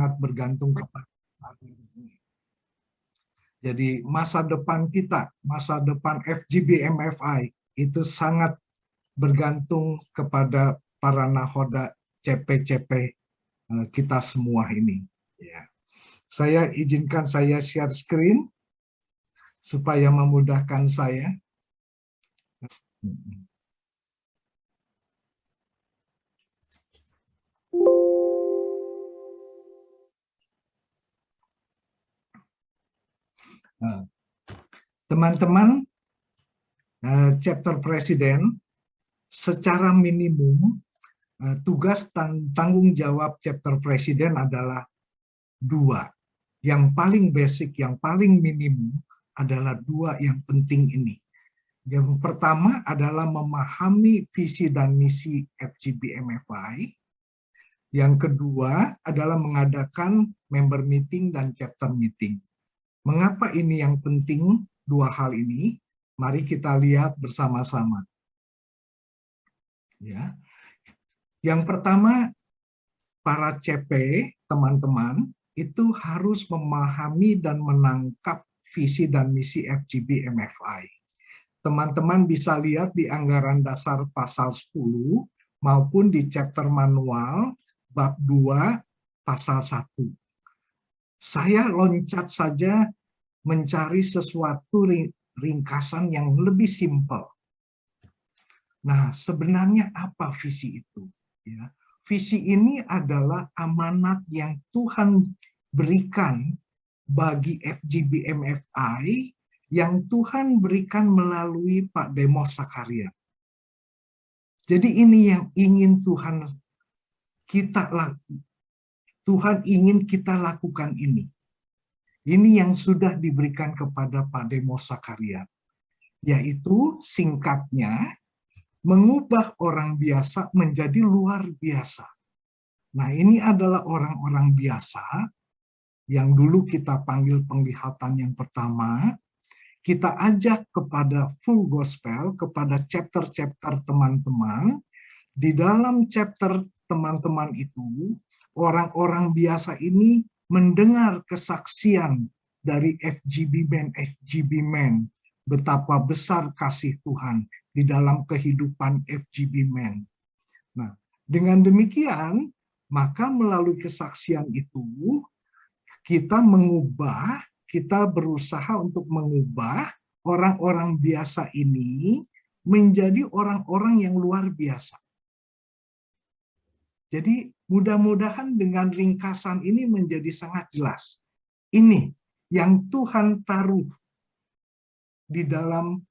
sangat bergantung kepada hari ini. Jadi masa depan kita, masa depan FGB MFI itu sangat bergantung kepada para nahoda CP-CP kita semua ini. Ya. Saya izinkan saya share screen supaya memudahkan saya. Teman-teman, chapter presiden secara minimum tugas dan tanggung jawab chapter presiden adalah 2. Yang paling basic, yang paling minimum adalah 2 yang penting ini. Yang pertama adalah memahami visi dan misi FGB MFI. Yang kedua adalah mengadakan member meeting dan chapter meeting. Mengapa ini yang penting, 2 hal ini? Mari kita lihat bersama-sama. Ya. Yang pertama, para CP, teman-teman, itu harus memahami dan menangkap visi dan misi FGB MFI. Teman-teman bisa lihat di anggaran dasar pasal 10 maupun di chapter manual bab 2 pasal 1. Saya loncat saja mencari sesuatu ringkasan yang lebih simpel. Nah, sebenarnya apa visi itu? Ya, visi ini adalah amanat yang Tuhan berikan bagi FGB MFI yang Tuhan berikan melalui Pak Demos Sakaria. Jadi ini yang ingin Tuhan ingin kita lakukan ini. Ini yang sudah diberikan kepada Pak Demos Sakaria, yaitu singkatnya mengubah orang biasa menjadi luar biasa. Nah, ini adalah orang-orang biasa yang dulu kita panggil penglihatan yang pertama. Kita ajak kepada full gospel, kepada chapter-chapter teman-teman. Di dalam chapter teman-teman itu, orang-orang biasa ini mendengar kesaksian dari FGB Men, betapa besar kasih Tuhan di dalam kehidupan FGB Men. Nah, dengan demikian, maka melalui kesaksian itu, kita berusaha untuk mengubah orang-orang biasa ini menjadi orang-orang yang luar biasa. Jadi mudah-mudahan dengan ringkasan ini menjadi sangat jelas. Ini yang Tuhan taruh di dalam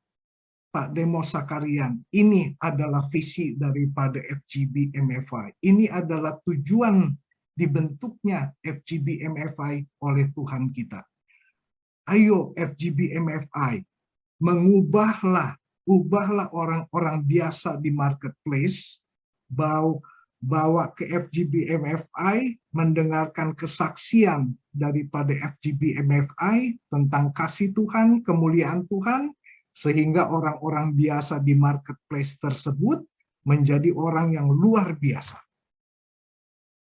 Pak Demos Sakarian. Ini adalah visi daripada FGB MFI. Ini adalah tujuan dibentuknya FGB MFI oleh Tuhan kita. Ayo FGB MFI, ubahlah orang-orang biasa di marketplace, bawa ke FGB MFI, mendengarkan kesaksian daripada FGB MFI tentang kasih Tuhan, kemuliaan Tuhan, sehingga orang-orang biasa di marketplace tersebut menjadi orang yang luar biasa.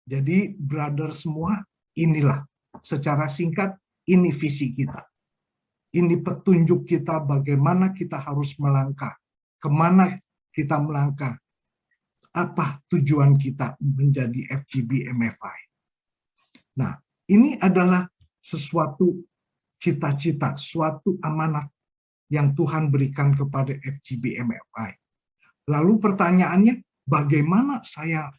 Jadi, brother semua, inilah secara singkat, ini visi kita. Ini petunjuk kita bagaimana kita harus melangkah, kemana kita melangkah, apa tujuan kita menjadi FGB MFI. Nah, ini adalah sesuatu cita-cita, suatu amanat yang Tuhan berikan kepada FGB MFI. Lalu pertanyaannya, bagaimana saya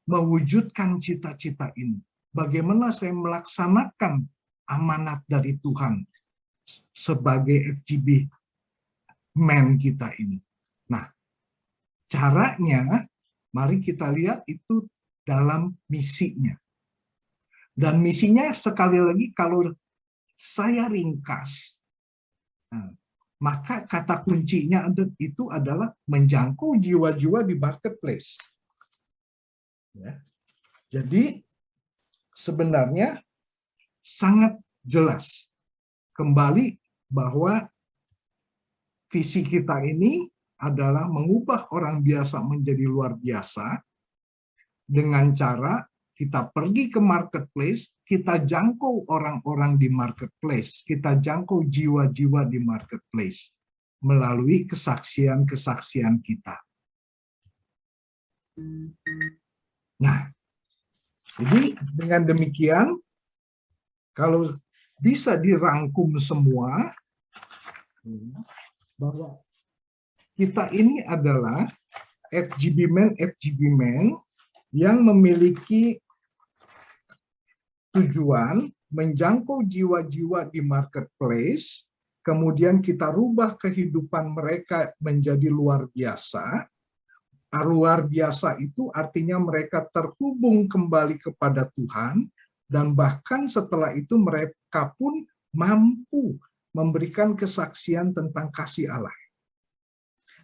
mewujudkan cita-cita ini? Bagaimana saya melaksanakan amanat dari Tuhan sebagai FGB Men kita ini? Nah, caranya, mari kita lihat itu dalam misinya. Dan misinya sekali lagi kalau saya ringkas, maka kata kuncinya itu adalah menjangkau jiwa-jiwa di marketplace. Ya. Jadi sebenarnya sangat jelas kembali bahwa visi kita ini adalah mengubah orang biasa menjadi luar biasa dengan cara kita pergi ke marketplace, kita jangkau orang-orang di marketplace, kita jangkau jiwa-jiwa di marketplace melalui kesaksian-kesaksian kita. Nah, jadi dengan demikian, kalau bisa dirangkum semua, bahwa kita ini adalah FGB Men yang memiliki tujuan menjangkau jiwa-jiwa di marketplace, kemudian kita rubah kehidupan mereka menjadi luar biasa. Luar biasa itu artinya mereka terhubung kembali kepada Tuhan, dan bahkan setelah itu mereka pun mampu memberikan kesaksian tentang kasih Allah.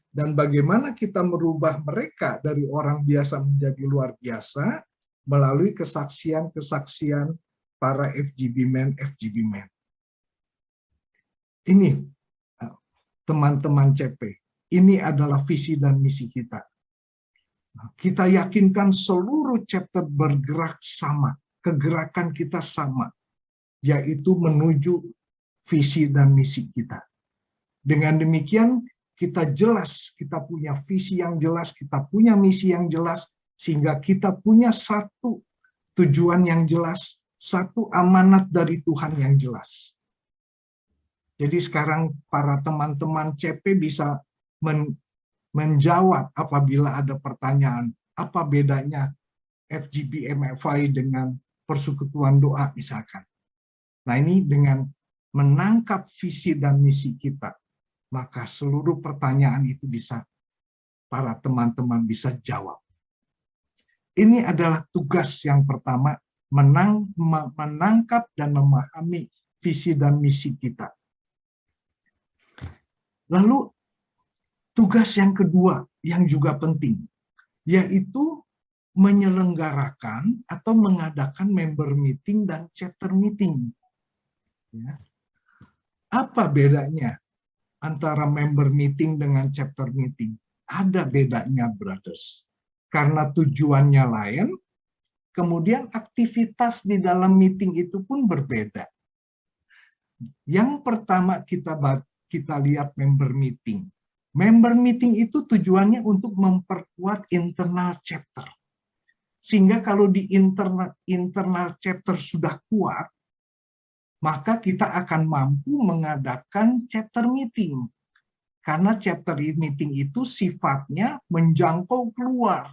Dan bagaimana kita merubah mereka dari orang biasa menjadi luar biasa melalui kesaksian-kesaksian para FGB Men. Ini teman-teman CP, ini adalah visi dan misi kita. Kita yakinkan seluruh chapter bergerak sama, kegerakan kita sama, yaitu menuju visi dan misi kita. Dengan demikian, kita jelas, kita punya visi yang jelas, kita punya misi yang jelas, sehingga kita punya satu tujuan yang jelas, satu amanat dari Tuhan yang jelas. Jadi sekarang para teman-teman CP bisa menjawab apabila ada pertanyaan, apa bedanya FGB MFI dengan persekutuan doa misalkan. Nah, ini dengan menangkap visi dan misi kita, maka seluruh pertanyaan itu bisa para teman-teman bisa jawab. Ini adalah tugas yang pertama, menangkap dan memahami visi dan misi kita. Lalu tugas yang kedua yang juga penting, yaitu menyelenggarakan atau mengadakan member meeting dan chapter meeting. Ya. Apa bedanya antara member meeting dengan chapter meeting? Ada bedanya, brothers. Karena tujuannya lain, kemudian aktivitas di dalam meeting itu pun berbeda. Yang pertama kita lihat member meeting. Member meeting itu tujuannya untuk memperkuat internal chapter. Sehingga kalau di internal chapter sudah kuat, maka kita akan mampu mengadakan chapter meeting. Karena chapter meeting itu sifatnya menjangkau keluar,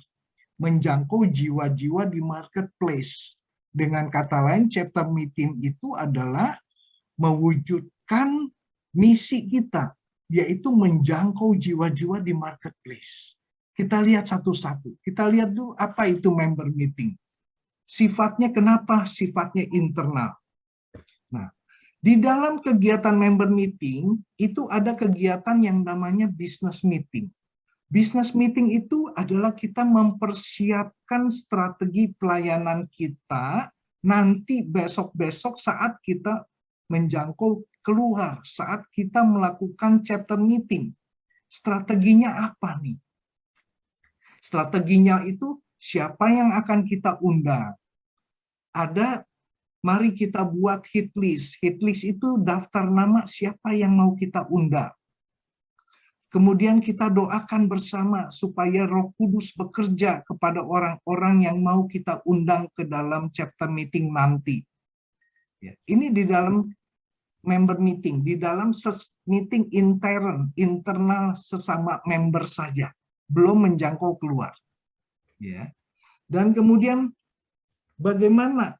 menjangkau jiwa-jiwa di marketplace. Dengan kata lain, chapter meeting itu adalah mewujudkan misi kita, yaitu menjangkau jiwa-jiwa di marketplace. Kita lihat satu-satu. Kita lihat dulu apa itu member meeting. Sifatnya kenapa? Sifatnya internal. Nah, di dalam kegiatan member meeting, itu ada kegiatan yang namanya business meeting. Business meeting itu adalah kita mempersiapkan strategi pelayanan kita nanti besok-besok saat kita menjangkau keluar, saat kita melakukan chapter meeting. Strateginya apa nih? Strateginya itu siapa yang akan kita undang. Mari kita buat hit list. Hit list itu daftar nama siapa yang mau kita undang. Kemudian kita doakan bersama supaya Roh Kudus bekerja kepada orang-orang yang mau kita undang ke dalam chapter meeting nanti. Ini di dalam member meeting, di dalam meeting internal sesama member saja, belum menjangkau keluar. Ya. Dan kemudian bagaimana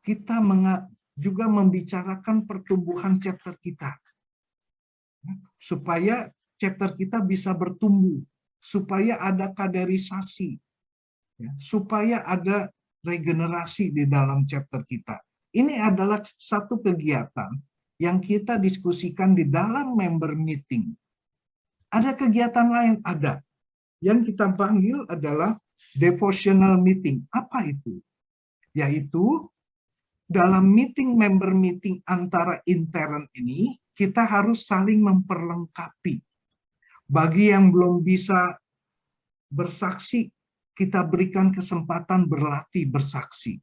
kita juga membicarakan pertumbuhan chapter kita, supaya chapter kita bisa bertumbuh, supaya ada kaderisasi, supaya ada regenerasi di dalam chapter kita. Ini adalah satu kegiatan yang kita diskusikan di dalam member meeting. Ada kegiatan lain, ada. Yang kita panggil adalah devotional meeting. Apa itu? Yaitu dalam member meeting antara intern ini, kita harus saling memperlengkapi. Bagi yang belum bisa bersaksi, kita berikan kesempatan berlatih bersaksi.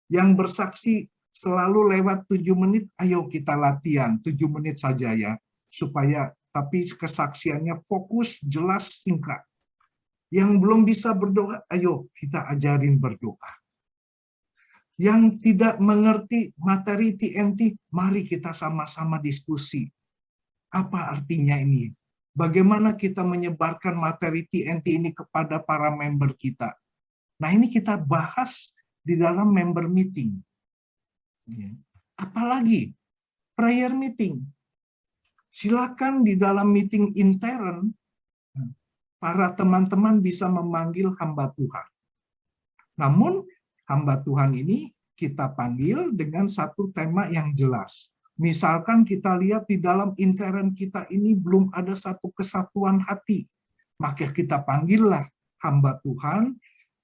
Yang bersaksi selalu lewat 7 menit, ayo kita latihan 7 menit saja ya, supaya tapi kesaksiannya fokus, jelas, singkat. Yang belum bisa berdoa, ayo kita ajarin berdoa. Yang tidak mengerti materi TNT, mari kita sama-sama diskusi. Apa artinya ini? Bagaimana kita menyebarkan materi TNT ini kepada para member kita? Nah, ini kita bahas di dalam member meeting. Apalagi prayer meeting. Silakan di dalam meeting intern, para teman-teman bisa memanggil hamba Tuhan. Namun, hamba Tuhan ini kita panggil dengan satu tema yang jelas. Misalkan kita lihat di dalam intern kita ini belum ada satu kesatuan hati, maka kita panggillah hamba Tuhan,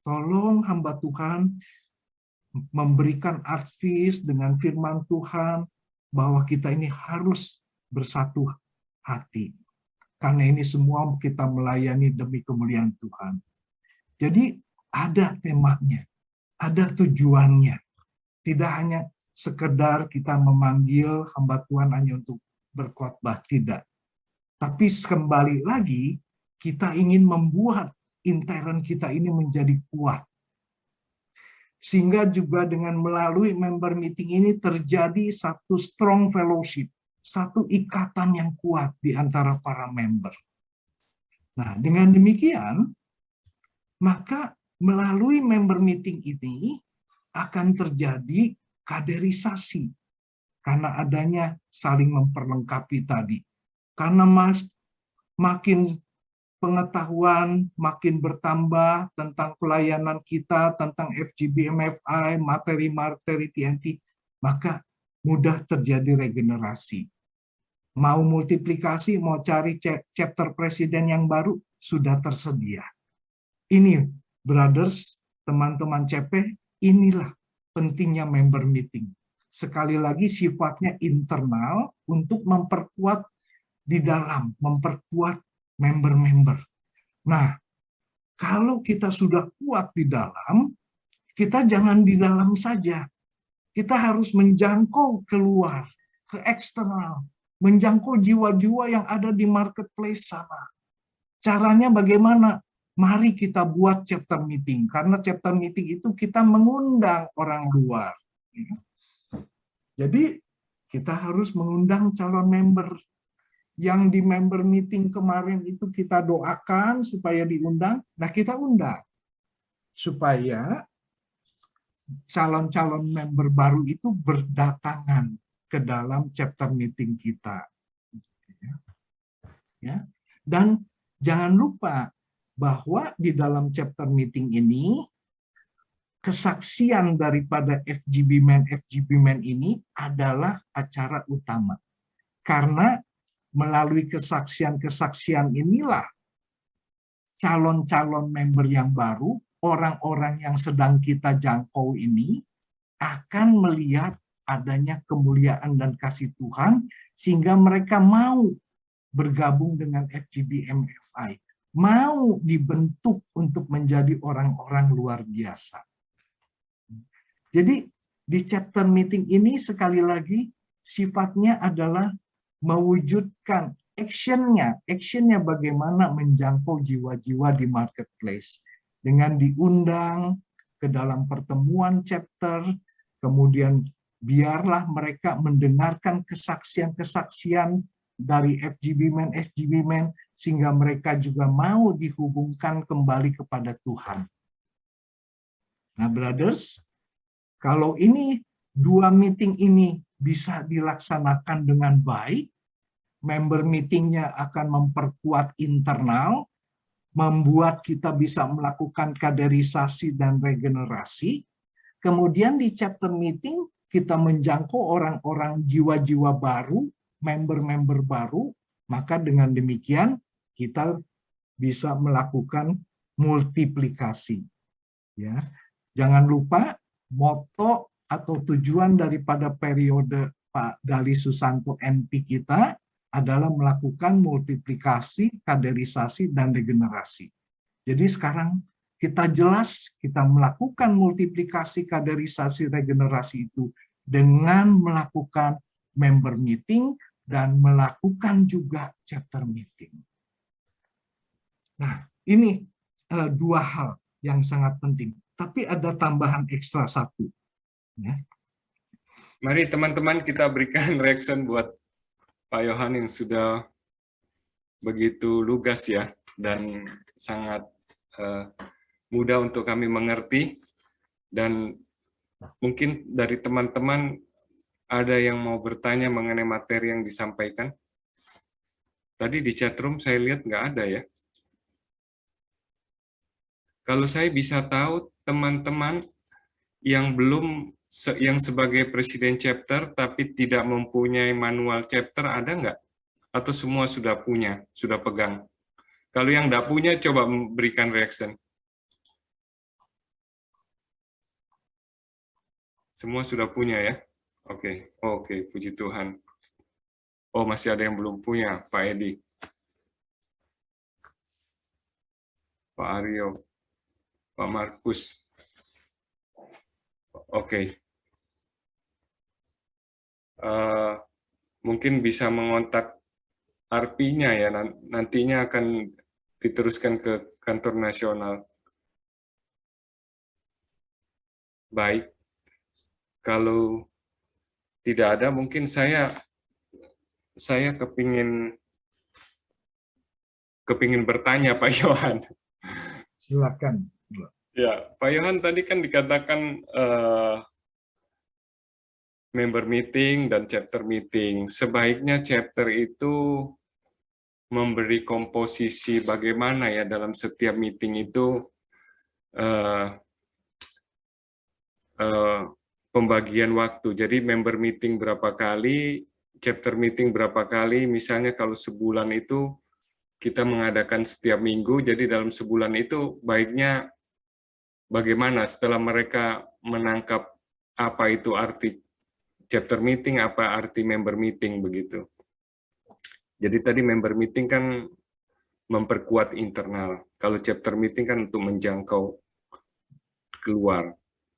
tolong hamba Tuhan memberikan advice dengan firman Tuhan bahwa kita ini harus bersatu hati. Karena ini semua kita melayani demi kemuliaan Tuhan. Jadi ada temanya, ada tujuannya. Tidak hanya sekedar kita memanggil hamba Tuhan hanya untuk berkhotbah, tidak. Tapi kembali lagi, kita ingin membuat intern kita ini menjadi kuat. Sehingga juga dengan melalui member meeting ini terjadi satu strong fellowship, satu ikatan yang kuat di antara para member. Nah, dengan demikian, maka melalui member meeting ini akan terjadi kaderisasi karena adanya saling memperlengkapi tadi. Karena makin pengetahuan makin bertambah tentang pelayanan kita, tentang FGB MFI, materi-materi TNT, maka mudah terjadi regenerasi. Mau multiplikasi, mau cari chapter presiden yang baru, sudah tersedia. Ini, brothers, teman-teman CP, inilah pentingnya member meeting. Sekali lagi sifatnya internal untuk memperkuat di dalam, memperkuat member-member. Nah, kalau kita sudah kuat di dalam, kita jangan di dalam saja. Kita harus menjangkau keluar, ke eksternal, menjangkau jiwa-jiwa yang ada di marketplace sana. Caranya bagaimana? Mari kita buat chapter meeting, karena chapter meeting itu kita mengundang orang luar. Jadi kita harus mengundang calon member. Yang di member meeting kemarin itu kita doakan supaya diundang, nah kita undang. Supaya calon-calon member baru itu berdatangan ke dalam chapter meeting kita. Ya. Dan jangan lupa bahwa di dalam chapter meeting ini, kesaksian daripada FGB Men ini adalah acara utama. Karena melalui kesaksian-kesaksian inilah calon-calon member yang baru, orang-orang yang sedang kita jangkau ini akan melihat adanya kemuliaan dan kasih Tuhan sehingga mereka mau bergabung dengan FGB MFI, mau dibentuk untuk menjadi orang-orang luar biasa. Jadi di chapter meeting ini sekali lagi sifatnya adalah mewujudkan actionnya bagaimana menjangkau jiwa-jiwa di marketplace dengan diundang ke dalam pertemuan chapter, kemudian biarlah mereka mendengarkan kesaksian-kesaksian dari FGB Men sehingga mereka juga mau dihubungkan kembali kepada Tuhan. Nah, brothers, kalau ini dua meeting ini bisa dilaksanakan dengan baik, member meetingnya akan memperkuat internal, membuat kita bisa melakukan kaderisasi dan regenerasi. Kemudian di chapter meeting, kita menjangkau orang-orang jiwa-jiwa baru, member-member baru, maka dengan demikian kita bisa melakukan multiplikasi. Ya, jangan lupa moto atau tujuan daripada periode Pak Dali Susanto MP kita adalah melakukan multiplikasi, kaderisasi, dan regenerasi. Jadi sekarang kita jelas, kita melakukan multiplikasi, kaderisasi, regenerasi itu dengan melakukan member meeting dan melakukan juga chapter meeting. Nah, ini dua hal yang sangat penting. Tapi ada tambahan ekstra satu. Ya. Mari teman-teman kita berikan reaction buat Pak Yohan yang sudah begitu lugas ya, dan sangat mudah untuk kami mengerti. Dan mungkin dari teman-teman ada yang mau bertanya mengenai materi yang disampaikan. Tadi di chatroom saya lihat nggak ada ya. Kalau saya bisa tahu teman-teman yang belum, yang sebagai presiden chapter tapi tidak mempunyai manual chapter, ada nggak? Atau semua sudah punya, sudah pegang? Kalau yang nggak punya, coba berikan reaction. Semua sudah punya ya? Oke, oke, puji Tuhan. Oh, masih ada yang belum punya, Pak Edi. Pak Aryo. Pak Markus. Oke. Mungkin bisa mengontak RP-nya ya, nantinya akan diteruskan ke kantor nasional. Baik. Kalau tidak ada, mungkin saya kepingin bertanya Pak Yohan. Silakan. Ya, Pak Yohan tadi kan dikatakan member meeting dan chapter meeting. Sebaiknya chapter itu memberi komposisi bagaimana ya dalam setiap meeting itu pembagian waktu. Jadi member meeting berapa kali, chapter meeting berapa kali, misalnya kalau sebulan itu kita mengadakan setiap minggu, jadi dalam sebulan itu baiknya bagaimana setelah mereka menangkap apa itu arti chapter meeting, apa arti member meeting begitu. Jadi tadi member meeting kan memperkuat internal, kalau chapter meeting kan untuk menjangkau keluar.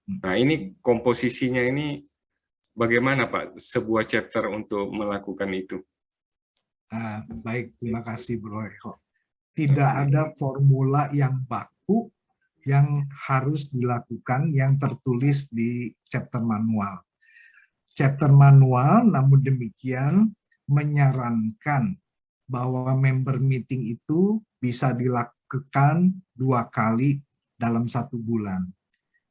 Nah ini komposisinya ini bagaimana Pak, sebuah chapter untuk melakukan itu? Baik, terima kasih Bro Eko. Tidak ada formula yang baku yang harus dilakukan yang tertulis di chapter manual. Chapter manual namun demikian menyarankan bahwa member meeting itu bisa dilakukan 2 kali dalam 1 bulan.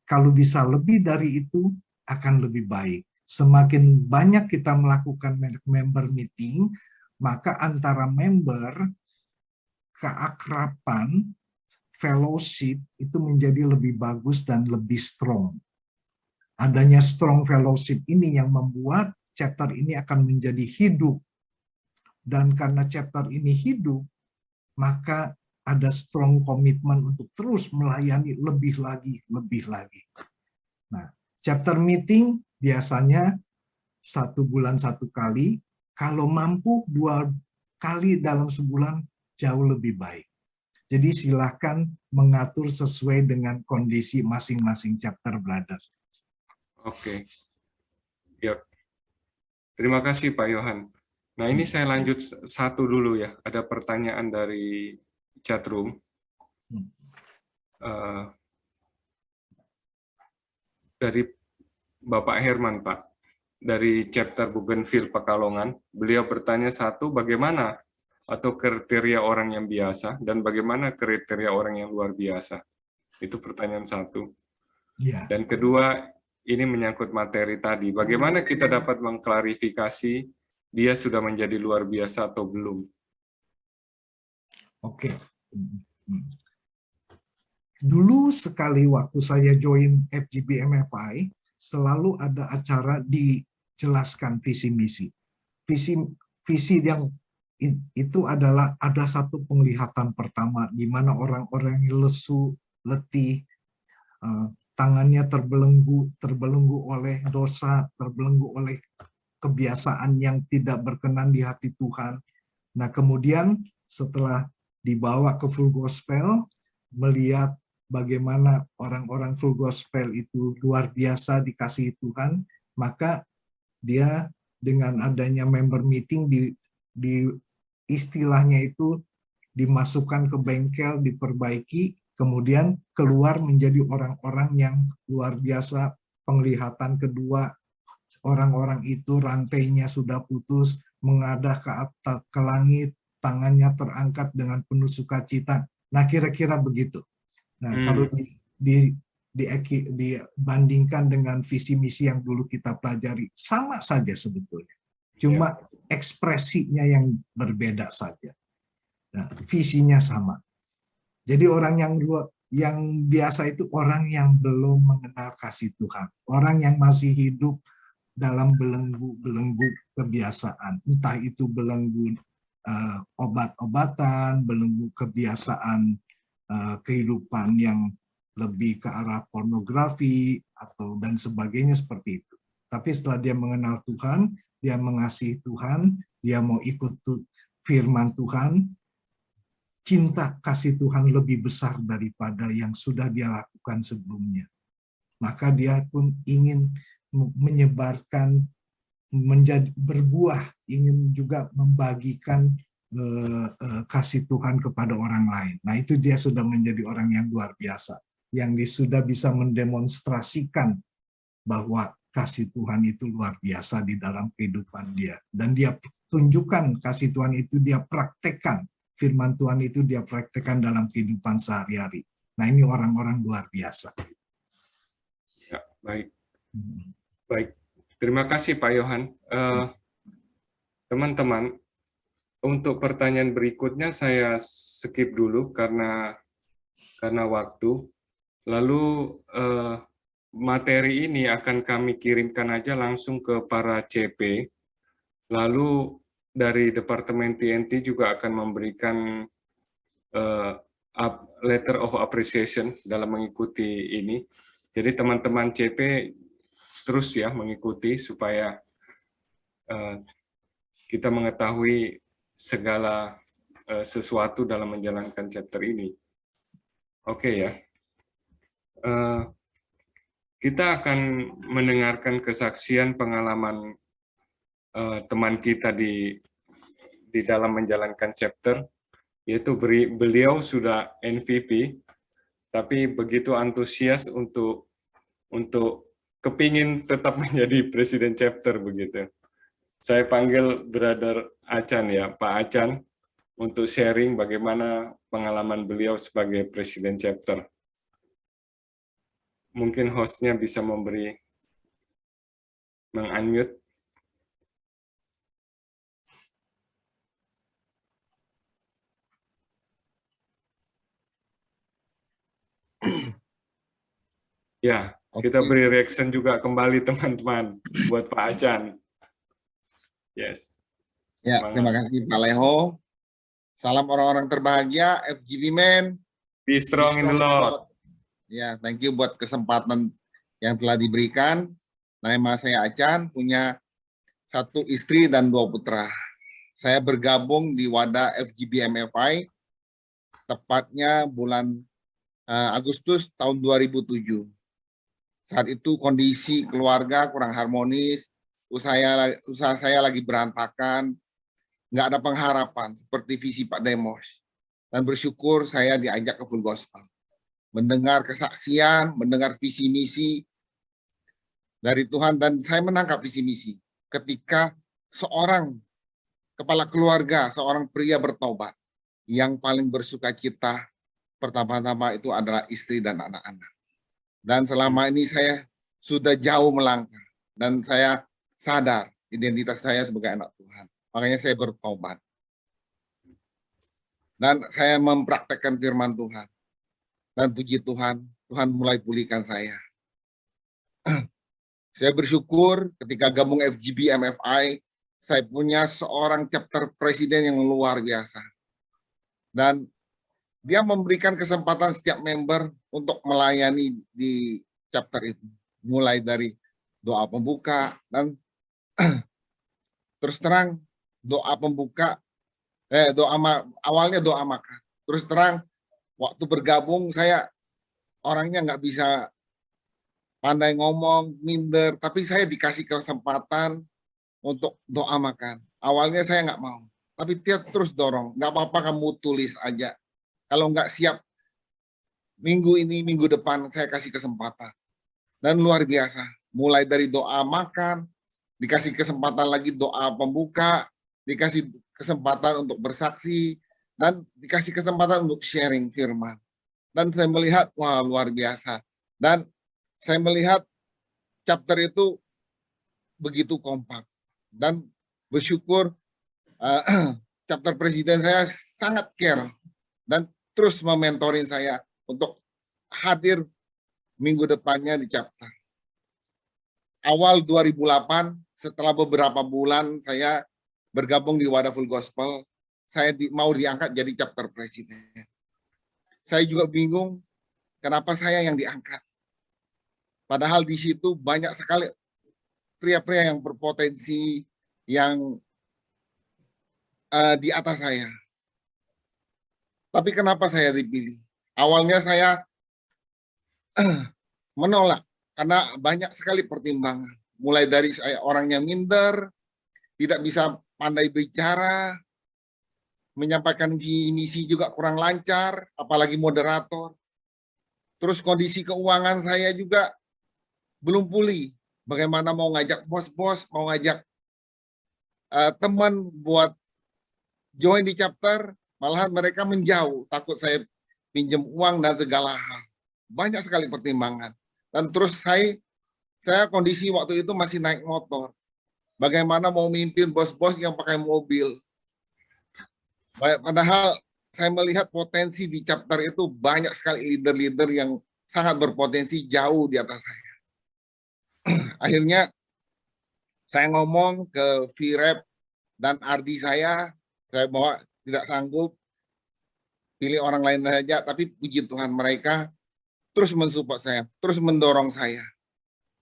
Kalau bisa lebih dari itu akan lebih baik. Semakin banyak kita melakukan member meeting, maka antara member keakraban, fellowship itu menjadi lebih bagus dan lebih strong. Adanya strong fellowship ini yang membuat chapter ini akan menjadi hidup. Dan karena chapter ini hidup, maka ada strong komitmen untuk terus melayani lebih lagi, lebih lagi. Nah, chapter meeting biasanya 1 bulan 1 kali, kalau mampu 2 kali dalam sebulan jauh lebih baik. Jadi silakan mengatur sesuai dengan kondisi masing-masing chapter, brother. Oke. Ya. Terima kasih Pak Yohan. Nah ini saya lanjut satu dulu ya. Ada pertanyaan dari chatroom. Dari Bapak Herman Pak. Dari chapter Bougainville Pekalongan. Beliau bertanya satu, bagaimana atau kriteria orang yang biasa dan bagaimana kriteria orang yang luar biasa. Itu pertanyaan satu. Ya. Dan kedua, ini menyangkut materi tadi. Bagaimana kita dapat mengklarifikasi dia sudah menjadi luar biasa atau belum? Oke. Dulu sekali waktu saya join FGB MFI, selalu ada acara dijelaskan visi misi. Visi yang itu adalah ada satu penglihatan pertama di mana orang-orang yang lesu, letih, tangannya terbelenggu oleh dosa, terbelenggu oleh kebiasaan yang tidak berkenan di hati Tuhan. Nah, kemudian setelah dibawa ke full gospel melihat bagaimana orang-orang full gospel itu luar biasa dikasihi Tuhan, maka dia dengan adanya member meeting di istilahnya itu dimasukkan ke bengkel, diperbaiki, kemudian keluar menjadi orang-orang yang luar biasa, penglihatan kedua, orang-orang itu rantainya sudah putus, mengadah ke atas, ke langit, tangannya terangkat dengan penuh sukacita. Nah, kira-kira begitu. Nah, kalau dibandingkan dengan visi misi yang dulu kita pelajari, sama saja sebetulnya. Cuma ekspresinya yang berbeda saja. Nah, visinya sama. Jadi orang yang biasa itu orang yang belum mengenal kasih Tuhan, orang yang masih hidup dalam belenggu kebiasaan, entah itu belenggu obat-obatan, belenggu kebiasaan kehidupan yang lebih ke arah pornografi atau dan sebagainya seperti itu. Tapi setelah dia mengenal Tuhan, dia mengasihi Tuhan, dia mau ikut firman Tuhan, cinta kasih Tuhan lebih besar daripada yang sudah dia lakukan sebelumnya. Maka dia pun ingin menyebarkan, menjadi berbuah, ingin juga membagikan kasih Tuhan kepada orang lain. Nah, itu dia sudah menjadi orang yang luar biasa, yang dia sudah bisa mendemonstrasikan bahwa kasih Tuhan itu luar biasa di dalam kehidupan dia. Dan dia tunjukkan kasih Tuhan itu, dia praktekkan. Firman Tuhan itu dia praktekkan dalam kehidupan sehari-hari. Nah, ini orang-orang luar biasa. Ya, baik. Baik. Terima kasih Pak Yohan. Teman-teman, untuk pertanyaan berikutnya saya skip dulu karena waktu. Lalu materi ini akan kami kirimkan aja langsung ke para CP. Lalu dari Departemen TNT juga akan memberikan letter of appreciation dalam mengikuti ini. Jadi teman-teman CP terus ya mengikuti supaya kita mengetahui segala sesuatu dalam menjalankan chapter ini. Oke ya. Kita akan mendengarkan kesaksian pengalaman teman kita di dalam menjalankan chapter, yaitu beliau sudah MVP, tapi begitu antusias untuk kepingin tetap menjadi presiden chapter begitu. Saya panggil Brother Acan ya, Pak Acan, untuk sharing bagaimana pengalaman beliau sebagai presiden chapter. Mungkin hostnya bisa meng-unmute. Ya, kita beri reaction juga kembali teman-teman buat Pak Acan. Yes. Ya, terima kasih Pak Leho. Salam orang-orang terbahagia, FGB Men. Be strong in the Lord. Ya, thank you buat kesempatan yang telah diberikan. Nama saya Acan, punya 1 istri dan 2 putra. Saya bergabung di wadah FGB MFI, tepatnya bulan Agustus tahun 2007. Saat itu kondisi keluarga kurang harmonis, usaha saya lagi berantakan, nggak ada pengharapan seperti visi Pak Demos. Dan bersyukur saya diajak ke Full Gospel. Mendengar kesaksian, mendengar visi misi dari Tuhan, dan saya menangkap visi misi. Ketika seorang kepala keluarga, seorang pria bertobat, yang paling bersukacita pertama-tama itu adalah istri dan anak-anak. Dan selama ini saya sudah jauh melangkah, dan saya sadar identitas saya sebagai anak Tuhan. Makanya saya bertobat. Dan saya mempraktekkan firman Tuhan. Dan puji Tuhan, Tuhan mulai pulihkan saya. Saya bersyukur ketika gabung FGB MFI, saya punya seorang chapter presiden yang luar biasa. Dan dia memberikan kesempatan setiap member untuk melayani di chapter itu. Mulai dari doa pembuka, dan terus terang doa pembuka, awalnya doa makan. Terus terang Waktu bergabung saya orangnya nggak bisa pandai ngomong, minder, tapi saya dikasih kesempatan untuk doa makan. Awalnya saya nggak mau, tapi dia terus dorong, nggak apa-apa kamu tulis aja. Kalau nggak siap minggu ini, minggu depan saya kasih kesempatan. Dan luar biasa, mulai dari doa makan, dikasih kesempatan lagi doa pembuka, dikasih kesempatan untuk bersaksi, dan dikasih kesempatan untuk sharing firman. Dan saya melihat, wah luar biasa. Dan saya melihat chapter itu begitu kompak. Dan bersyukur chapter presiden saya sangat care dan terus mementorin saya untuk hadir minggu depannya di chapter. Awal 2008, setelah beberapa bulan saya bergabung di Wadah Full Gospel, saya mau diangkat jadi chapter presiden. Saya juga bingung kenapa saya yang diangkat. Padahal di situ banyak sekali pria-pria yang berpotensi yang di atas saya. Tapi kenapa saya dipilih? Awalnya saya menolak karena banyak sekali pertimbangan. Mulai dari saya orangnya minder, tidak bisa pandai bicara, menyampaikan misi juga kurang lancar, apalagi moderator. Terus kondisi keuangan saya juga belum pulih. Bagaimana mau ngajak bos-bos, mau ngajak teman buat join di chapter, malahan mereka menjauh, takut saya pinjam uang dan segala hal. Banyak sekali pertimbangan. Dan terus saya kondisi waktu itu masih naik motor. Bagaimana mau mimpin bos-bos yang pakai mobil. Padahal saya melihat potensi di chapter itu banyak sekali leader-leader yang sangat berpotensi jauh di atas saya. Akhirnya saya ngomong ke VREP dan Ardi saya bahwa tidak sanggup, pilih orang lain saja, tapi puji Tuhan mereka terus mensupport saya, terus mendorong saya.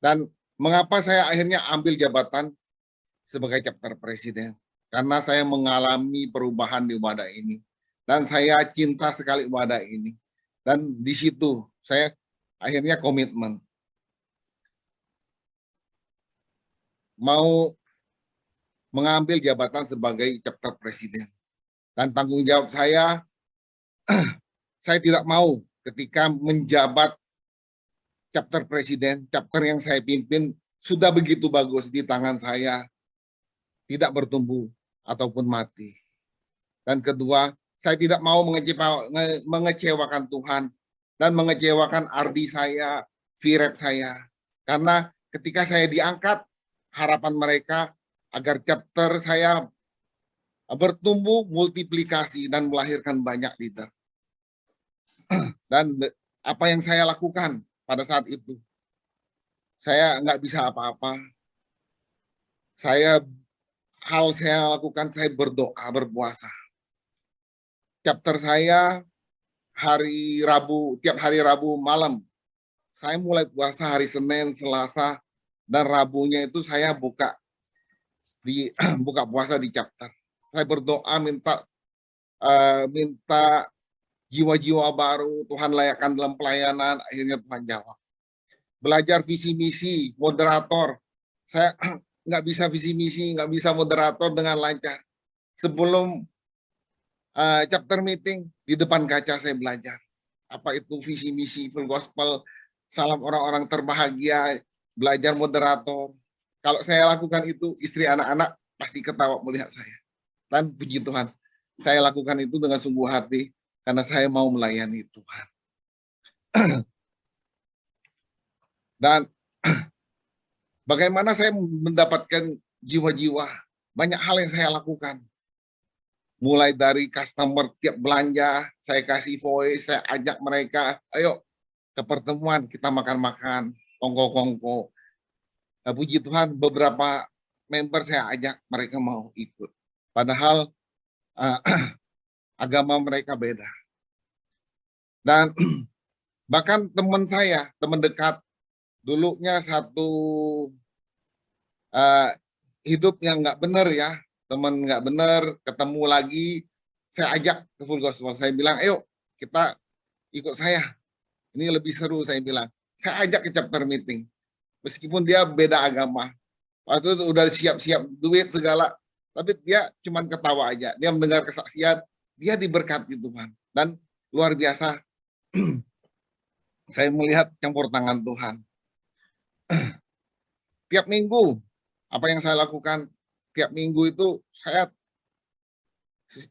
Dan mengapa saya akhirnya ambil jabatan sebagai chapter presiden? Karena saya mengalami perubahan di wadah ini. Dan saya cinta sekali wadah ini. Dan di situ saya akhirnya komitmen. Mau mengambil jabatan sebagai chapter presiden. Dan tanggung jawab saya tidak mau ketika menjabat chapter presiden, chapter yang saya pimpin sudah begitu bagus di tangan saya, tidak bertumbuh ataupun mati. Dan kedua, saya tidak mau mengecewakan Tuhan dan mengecewakan Ardi saya, VREP saya. Karena ketika saya diangkat, harapan mereka agar chapter saya bertumbuh, multiplikasi, dan melahirkan banyak leader. Dan apa yang saya lakukan pada saat itu? Saya nggak bisa apa-apa. Saya lakukan, saya berdoa, berpuasa. Chapter saya tiap hari Rabu malam, saya mulai puasa hari Senin, Selasa, dan Rabunya itu saya buka puasa di chapter. Saya berdoa minta jiwa-jiwa baru, Tuhan layakkan dalam pelayanan, akhirnya Tuhan jawab. Belajar visi misi, moderator. Saya nggak bisa visi misi, nggak bisa moderator dengan lancar. Sebelum chapter meeting, di depan kaca saya belajar. Apa itu visi misi full gospel, salam orang-orang terbahagia, belajar moderator. Kalau saya lakukan itu, istri anak-anak pasti ketawa melihat saya. Dan puji Tuhan, saya lakukan itu dengan sungguh hati, karena saya mau melayani Tuhan. Dan bagaimana saya mendapatkan jiwa-jiwa, banyak hal yang saya lakukan. Mulai dari customer tiap belanja, saya kasih voice, saya ajak mereka, ayo ke pertemuan, kita makan-makan, kongko-kongko. Nah, puji Tuhan, beberapa member saya ajak, mereka mau ikut. Padahal agama mereka beda. Dan bahkan teman saya, teman dekat, dulunya satu hidup yang nggak benar ya, teman nggak benar, ketemu lagi, saya ajak ke full gospel. Saya bilang, ayo kita ikut saya. Ini lebih seru, saya bilang. Saya ajak ke chapter meeting. Meskipun dia beda agama. Waktu itu udah siap-siap duit segala. Tapi dia cuman ketawa aja. Dia mendengar kesaksian. Dia diberkati Tuhan. Dan luar biasa. Saya melihat campur tangan Tuhan. Tiap minggu, apa yang saya lakukan? Tiap minggu itu saya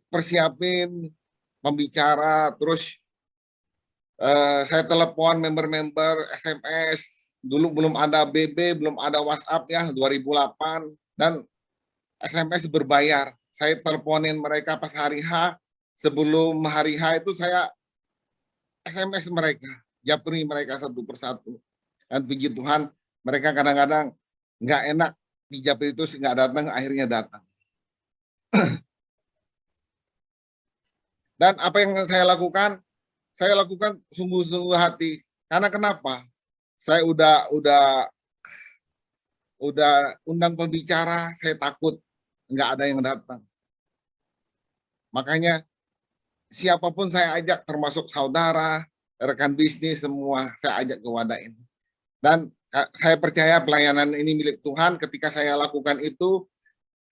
persiapin pembicara, terus saya telepon member-member, SMS. Dulu belum ada BB, belum ada WhatsApp ya, 2008. Dan SMS berbayar. Saya teleponin mereka pas hari H. Sebelum hari H itu saya SMS mereka. Japri mereka satu persatu. Dan puji Tuhan, mereka kadang-kadang nggak enak di Japri itu nggak datang, akhirnya datang. Dan apa yang saya lakukan sungguh-sungguh hati. Karena kenapa? Saya udah undang pembicara, saya takut nggak ada yang datang. Makanya siapapun saya ajak, termasuk saudara, rekan bisnis, semua saya ajak ke wadah ini. Dan saya percaya pelayanan ini milik Tuhan. Ketika saya lakukan itu,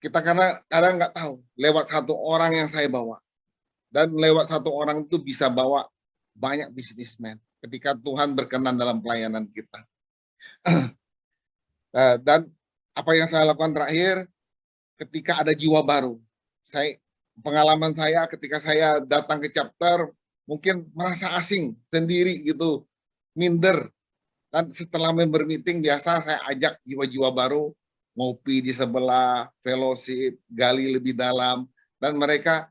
kita kadang nggak tahu lewat satu orang yang saya bawa. Dan lewat satu orang itu bisa bawa banyak bisnismen. Ketika Tuhan berkenan dalam pelayanan kita. Dan apa yang saya lakukan terakhir, ketika ada jiwa baru. Pengalaman saya ketika saya datang ke chapter, mungkin merasa asing, sendiri gitu, minder. Dan setelah member meeting, biasa saya ajak jiwa-jiwa baru, ngopi di sebelah, fellowship, gali lebih dalam. Dan mereka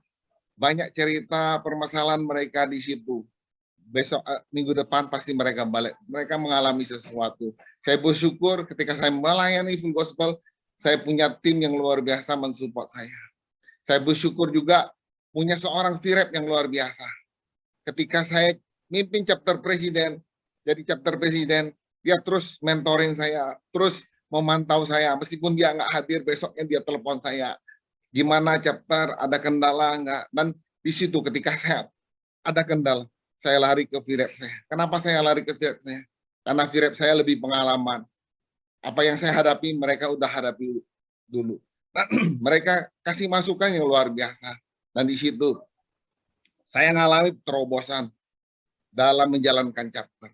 banyak cerita permasalahan mereka di situ. Besok, minggu depan pasti mereka balik. Mereka mengalami sesuatu. Saya bersyukur ketika saya melayani full gospel, saya punya tim yang luar biasa mensupport saya. Saya bersyukur juga punya seorang VREP yang luar biasa. Ketika saya mimpin chapter presiden, jadi chapter presiden, dia terus mentoring saya, terus memantau saya. Meskipun dia nggak hadir, besoknya dia telepon saya. Gimana chapter, ada kendala nggak? Dan di situ ketika saya ada kendala, saya lari ke VREP saya. Kenapa saya lari ke VREP saya? Karena VREP saya lebih pengalaman. Apa yang saya hadapi, mereka udah hadapi dulu. Mereka kasih masukan yang luar biasa. Dan di situ saya mengalami terobosan dalam menjalankan chapter.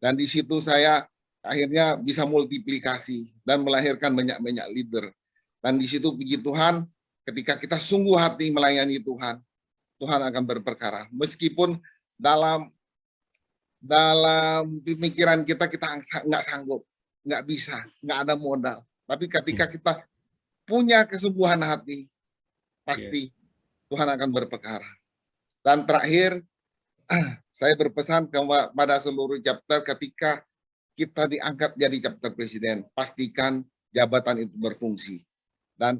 Dan di situ saya akhirnya bisa multiplikasi dan melahirkan banyak-banyak leader. Dan di situ puji Tuhan, ketika kita sungguh hati melayani Tuhan, Tuhan akan berperkara. Meskipun dalam pemikiran kita nggak sanggup, nggak bisa, nggak ada modal. Tapi ketika kita punya kesungguhan hati, pasti Tuhan akan berperkara. Dan terakhir, saya berpesan kepada seluruh chapter, ketika kita diangkat jadi chapter presiden, pastikan jabatan itu berfungsi. Dan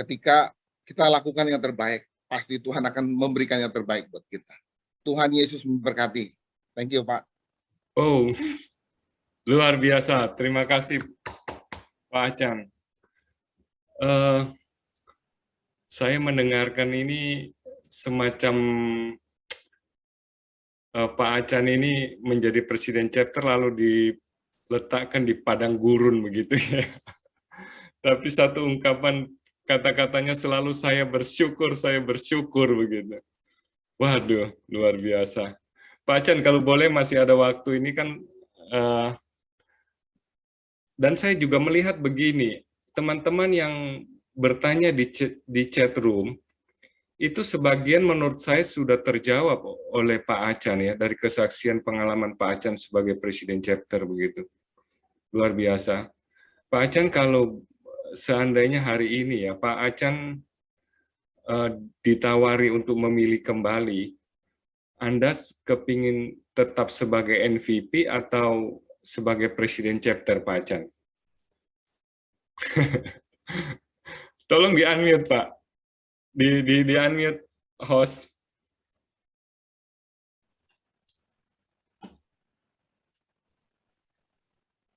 ketika kita lakukan yang terbaik, pasti Tuhan akan memberikan yang terbaik buat kita. Tuhan Yesus memberkati. Thank you, Pak. Oh, luar biasa. Terima kasih, Pak Acan. Saya mendengarkan ini semacam Pak Acan ini menjadi presiden chapter lalu diletakkan di padang gurun begitu ya. Tapi satu ungkapan kata-katanya selalu saya bersyukur begitu. Waduh, luar biasa. Pak Acan, kalau boleh masih ada waktu ini kan, dan saya juga melihat begini, teman-teman yang bertanya di chat room, itu sebagian menurut saya sudah terjawab oleh Pak Acan ya, dari kesaksian pengalaman Pak Acan sebagai Presiden Chapter begitu. Luar biasa. Pak Acan, kalau seandainya hari ini ya, Pak Acan ditawari untuk memilih kembali, Anda kepingin tetap sebagai MVP atau sebagai Presiden Chapter, Pak Acan? Tolong di-unmute, Pak. Di-unmute host.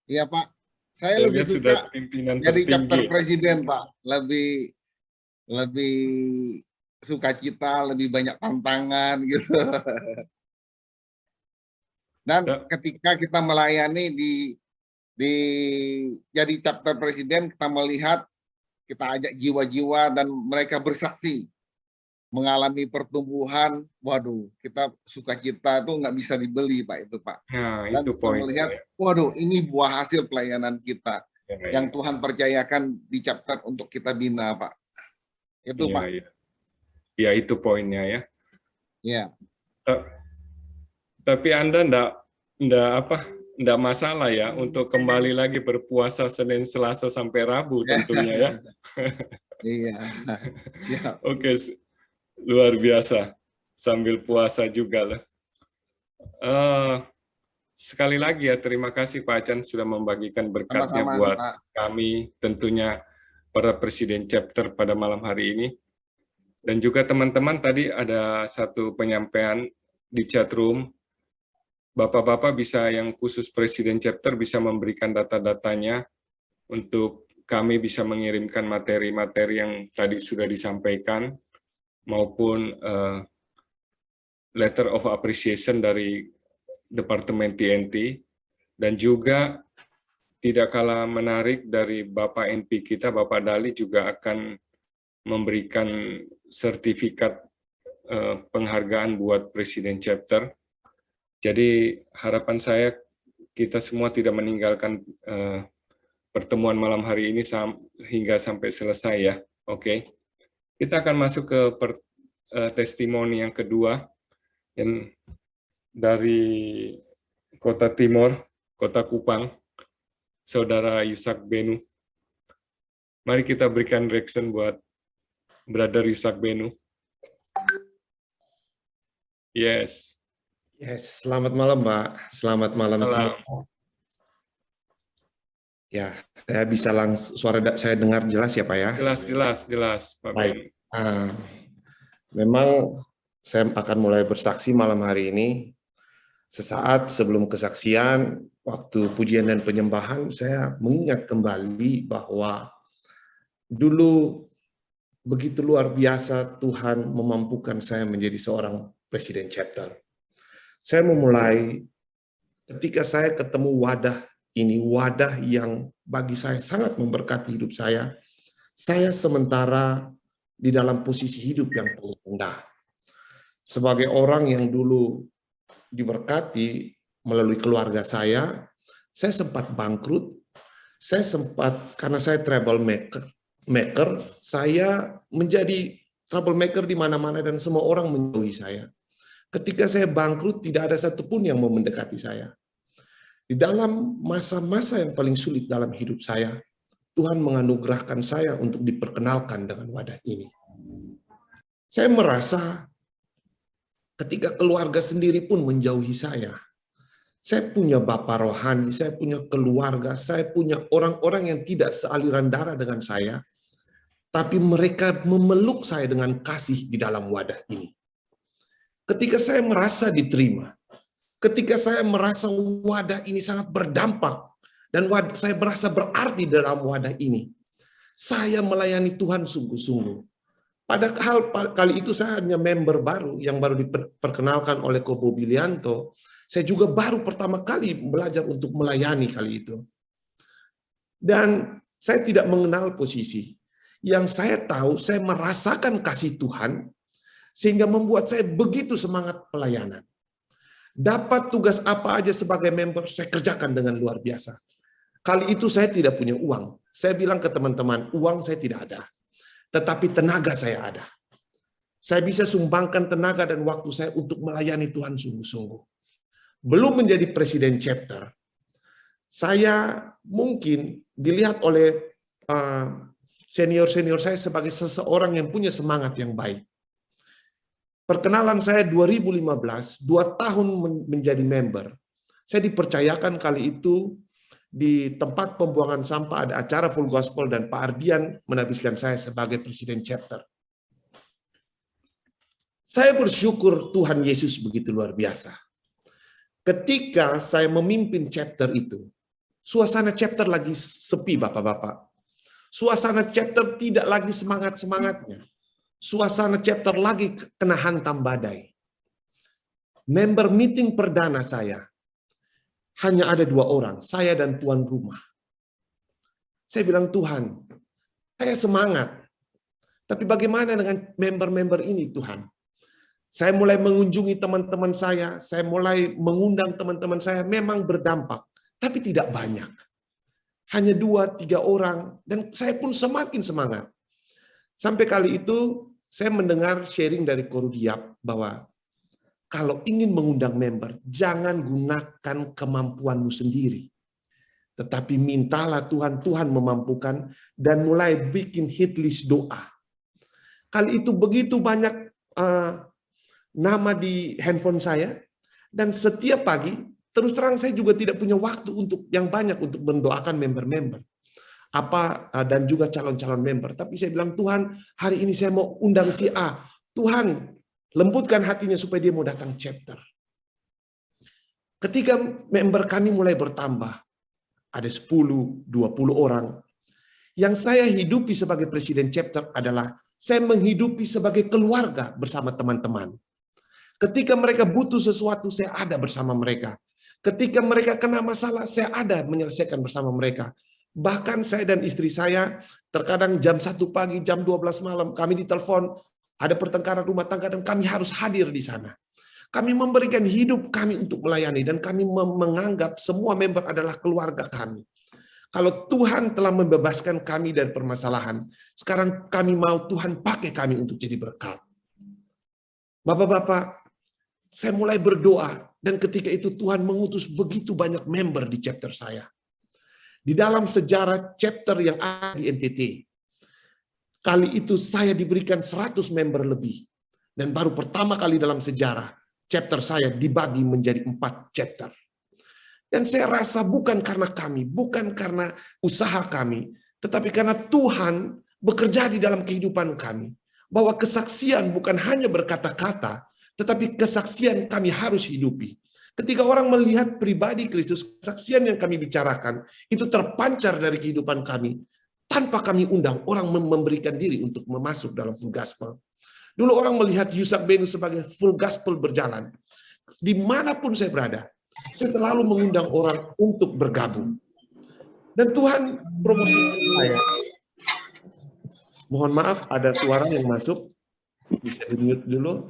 Iya, Pak. Saya lebih suka jadi chapter presiden, Pak. Lebih sukacita, lebih banyak tantangan gitu. Dan ketika kita melayani di jadi chapter presiden, kita melihat, kita ajak jiwa-jiwa dan mereka bersaksi mengalami pertumbuhan. Waduh, kita sukacita itu nggak bisa dibeli, Pak, itu Pak. Nah, Dan itu kita poin. melihat, waduh, ini buah hasil pelayanan kita yang Tuhan percayakan di chapter untuk kita bina, Pak. Itu Pak. Ya, itu poinnya ya. Ya. Tapi Anda enggak masalah ya untuk kembali lagi berpuasa Senin, Selasa sampai Rabu tentunya ya. Iya. Siap. Oke, luar biasa. Sambil puasa juga lah. Sekali lagi ya, terima kasih Pak Achan sudah membagikan berkatnya buat kami, tentunya para Presiden Chapter pada malam hari ini. Dan juga teman-teman, tadi ada satu penyampaian di chat room. Bapak-bapak bisa, yang khusus Presiden Chapter bisa memberikan data-datanya untuk kami bisa mengirimkan materi-materi yang tadi sudah disampaikan, maupun letter of appreciation dari Departemen TNT, dan juga tidak kalah menarik dari Bapak NP kita, Bapak Dali juga akan memberikan sertifikat penghargaan buat Presiden Chapter. Jadi harapan saya kita semua tidak meninggalkan pertemuan malam hari ini hingga sampai selesai ya. Oke. Kita akan masuk ke testimoni yang kedua yang dari Kota Timor, Kota Kupang, Saudara Yusak Benu. Mari kita berikan reaction buat Brother Yusak Benu. Yes. Yes, selamat malam, Pak. Selamat malam semua. Ya, saya bisa langsung, suara saya dengar jelas ya, Pak ya? Jelas, Pak Ben. Memang saya akan mulai bersaksi malam hari ini. Sesaat sebelum kesaksian, waktu pujian dan penyembahan, saya mengingat kembali bahwa dulu begitu luar biasa Tuhan memampukan saya menjadi seorang Presiden Chapter. Saya memulai ketika saya ketemu wadah ini, wadah yang bagi saya sangat memberkati hidup saya sementara di dalam posisi hidup yang paling rendah. Sebagai orang yang dulu diberkati melalui keluarga saya sempat bangkrut, saya sempat, karena saya troublemaker, saya menjadi troublemaker di mana-mana dan semua orang menjauhi saya. Ketika saya bangkrut, tidak ada satupun yang mau mendekati saya. Di dalam masa-masa yang paling sulit dalam hidup saya, Tuhan menganugerahkan saya untuk diperkenalkan dengan wadah ini. Saya merasa ketika keluarga sendiri pun menjauhi saya punya bapak rohani, saya punya keluarga, saya punya orang-orang yang tidak sealiran darah dengan saya, tapi mereka memeluk saya dengan kasih di dalam wadah ini. Ketika saya merasa diterima, ketika saya merasa wadah ini sangat berdampak, dan saya merasa berarti dalam wadah ini, saya melayani Tuhan sungguh-sungguh. Padahal kali itu saya hanya member baru yang baru diperkenalkan oleh Kobo Bilianto. Saya juga baru pertama kali belajar untuk melayani kali itu. Dan saya tidak mengenal posisi. Yang saya tahu, saya merasakan kasih Tuhan, sehingga membuat saya begitu semangat pelayanan. Dapat tugas apa aja sebagai member, saya kerjakan dengan luar biasa. Kali itu saya tidak punya uang. Saya bilang ke teman-teman, uang saya tidak ada. Tetapi tenaga saya ada. Saya bisa sumbangkan tenaga dan waktu saya untuk melayani Tuhan sungguh-sungguh. Belum menjadi Presiden Chapter, saya mungkin dilihat oleh senior-senior saya sebagai seseorang yang punya semangat yang baik. Perkenalan saya 2015, 2 tahun menjadi member. Saya dipercayakan kali itu di tempat pembuangan sampah ada acara full gospel dan Pak Ardian menabiskan saya sebagai Presiden Chapter. Saya bersyukur Tuhan Yesus begitu luar biasa. Ketika saya memimpin chapter itu, suasana chapter lagi sepi Bapak-Bapak. Suasana chapter tidak lagi semangat-semangatnya. Suasana chapter lagi kena hantam badai. Member meeting perdana saya, hanya ada 2 orang, saya dan tuan rumah. Saya bilang, Tuhan, saya semangat. Tapi bagaimana dengan member-member ini, Tuhan? Saya mulai mengunjungi teman-teman saya mulai mengundang teman-teman saya, memang berdampak, tapi tidak banyak. Hanya 2-3 orang, dan saya pun semakin semangat. Sampai kali itu, saya mendengar sharing dari Korudiap bahwa kalau ingin mengundang member, jangan gunakan kemampuanmu sendiri. Tetapi mintalah Tuhan, Tuhan memampukan, dan mulai bikin hit list doa. Kali itu begitu banyak nama di handphone saya, dan setiap pagi, terus terang saya juga tidak punya waktu untuk yang banyak untuk mendoakan member-member. Dan juga calon-calon member. Tapi saya bilang, Tuhan, hari ini saya mau undang si A. Tuhan, lembutkan hatinya supaya dia mau datang chapter. Ketika member kami mulai bertambah, ada 10, 20 orang. Yang saya hidupi sebagai presiden chapter adalah saya menghidupi sebagai keluarga bersama teman-teman. Ketika mereka butuh sesuatu, saya ada bersama mereka. Ketika mereka kena masalah, saya ada menyelesaikan bersama mereka. Bahkan saya dan istri saya, terkadang jam 1 pagi, jam 12 malam, kami ditelepon, ada pertengkaran rumah tangga, dan kami harus hadir di sana. Kami memberikan hidup kami untuk melayani, dan kami menganggap semua member adalah keluarga kami. Kalau Tuhan telah membebaskan kami dari permasalahan, sekarang kami mau Tuhan pakai kami untuk jadi berkat. Bapak-bapak, saya mulai berdoa, dan ketika itu Tuhan mengutus begitu banyak member di chapter saya. Di dalam sejarah chapter yang ada di NTT, kali itu saya diberikan 100 member lebih. Dan baru pertama kali dalam sejarah, chapter saya dibagi menjadi 4 chapter. Dan saya rasa bukan karena kami, bukan karena usaha kami, tetapi karena Tuhan bekerja di dalam kehidupan kami. Bahwa kesaksian bukan hanya berkata-kata, tetapi kesaksian kami harus hidupi. Ketika orang melihat pribadi Kristus, kesaksian yang kami bicarakan, itu terpancar dari kehidupan kami. Tanpa kami undang, orang memberikan diri untuk masuk dalam full gospel. Dulu orang melihat Yusak Benu sebagai full gospel berjalan. Dimanapun saya berada, saya selalu mengundang orang untuk bergabung. Dan Tuhan promosikan saya. Mohon maaf, ada suara yang masuk. Bisa di-mute dulu.